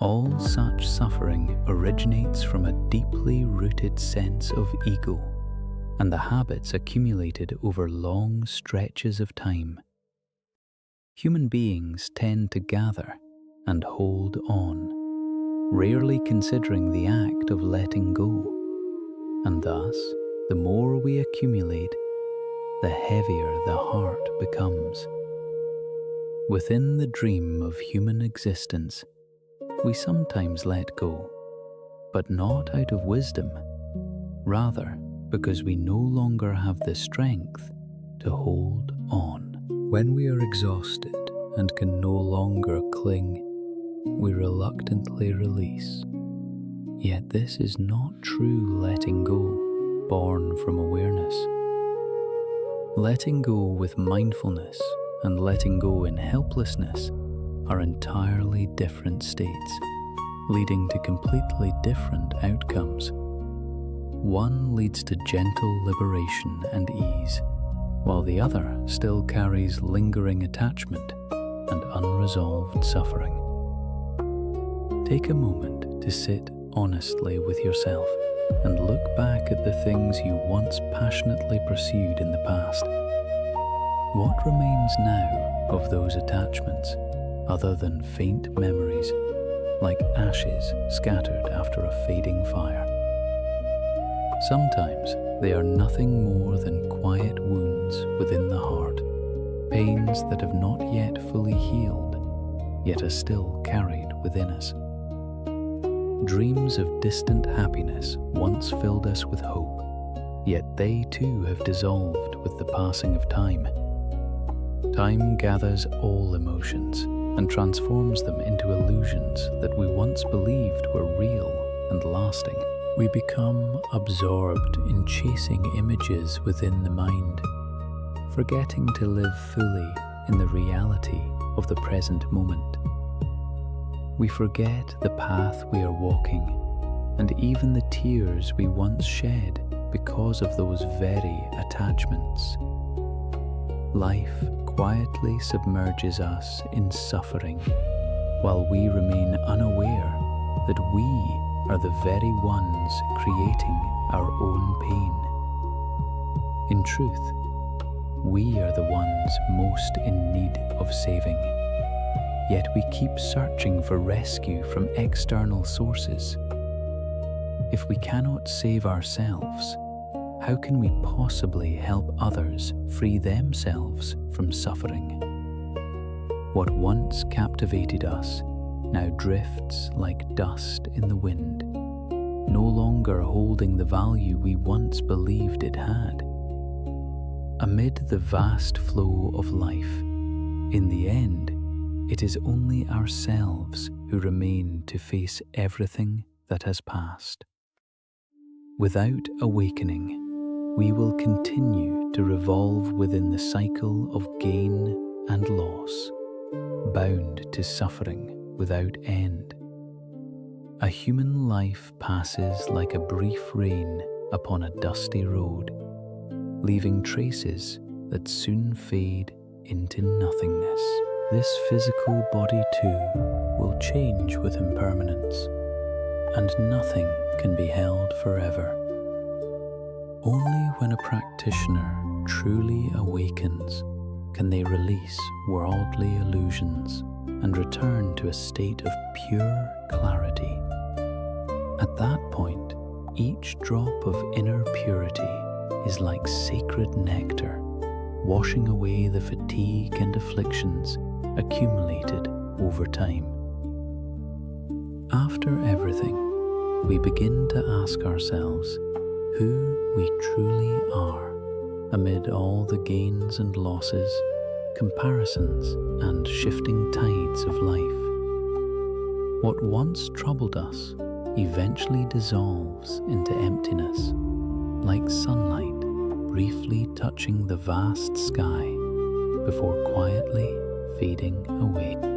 All such suffering originates from a deeply rooted sense of ego and the habits accumulated over long stretches of time. Human beings tend to gather and hold on, rarely considering the act of letting go, and thus, the more we accumulate, the heavier the heart becomes. Within the dream of human existence, we sometimes let go, but not out of wisdom, rather because we no longer have the strength to hold on. When we are exhausted and can no longer cling, we reluctantly release. Yet this is not true letting go, born from awareness. Letting go with mindfulness and letting go in helplessness are entirely different states, leading to completely different outcomes. One leads to gentle liberation and ease, while the other still carries lingering attachment and unresolved suffering. Take a moment to sit honestly with yourself and look back at the things you once passionately pursued in the past. What remains now of those attachments other than faint memories, like ashes scattered after a fading fire? Sometimes they are nothing more than quiet wounds within the heart, pains that have not yet fully healed, yet are still carried within us. Dreams of distant happiness once filled us with hope, yet they too have dissolved with the passing of time. Time gathers all emotions and transforms them into illusions that we once believed were real and lasting. We become absorbed in chasing images within the mind, forgetting to live fully in the reality of the present moment. We forget the path we are walking, and even the tears we once shed because of those very attachments. Life quietly submerges us in suffering, while we remain unaware that we are the very ones creating our own pain. In truth, we are the ones most in need of saving. Yet we keep searching for rescue from external sources. If we cannot save ourselves, how can we possibly help others free themselves from suffering? What once captivated us now drifts like dust in the wind, no longer holding the value we once believed it had. Amid the vast flow of life, in the end, it is only ourselves who remain to face everything that has passed. Without awakening, we will continue to revolve within the cycle of gain and loss, bound to suffering without end. A human life passes like a brief rain upon a dusty road, leaving traces that soon fade into nothingness. This physical body too will change with impermanence, and nothing can be held forever. Only when a practitioner truly awakens can they release worldly illusions and return to a state of pure clarity. At that point, each drop of inner purity is like sacred nectar, washing away the fatigue and afflictions accumulated over time. After everything, we begin to ask ourselves who we truly are amid all the gains and losses, comparisons and shifting tides of life. What once troubled us eventually dissolves into emptiness, like sunlight briefly touching the vast sky before quietly fading away.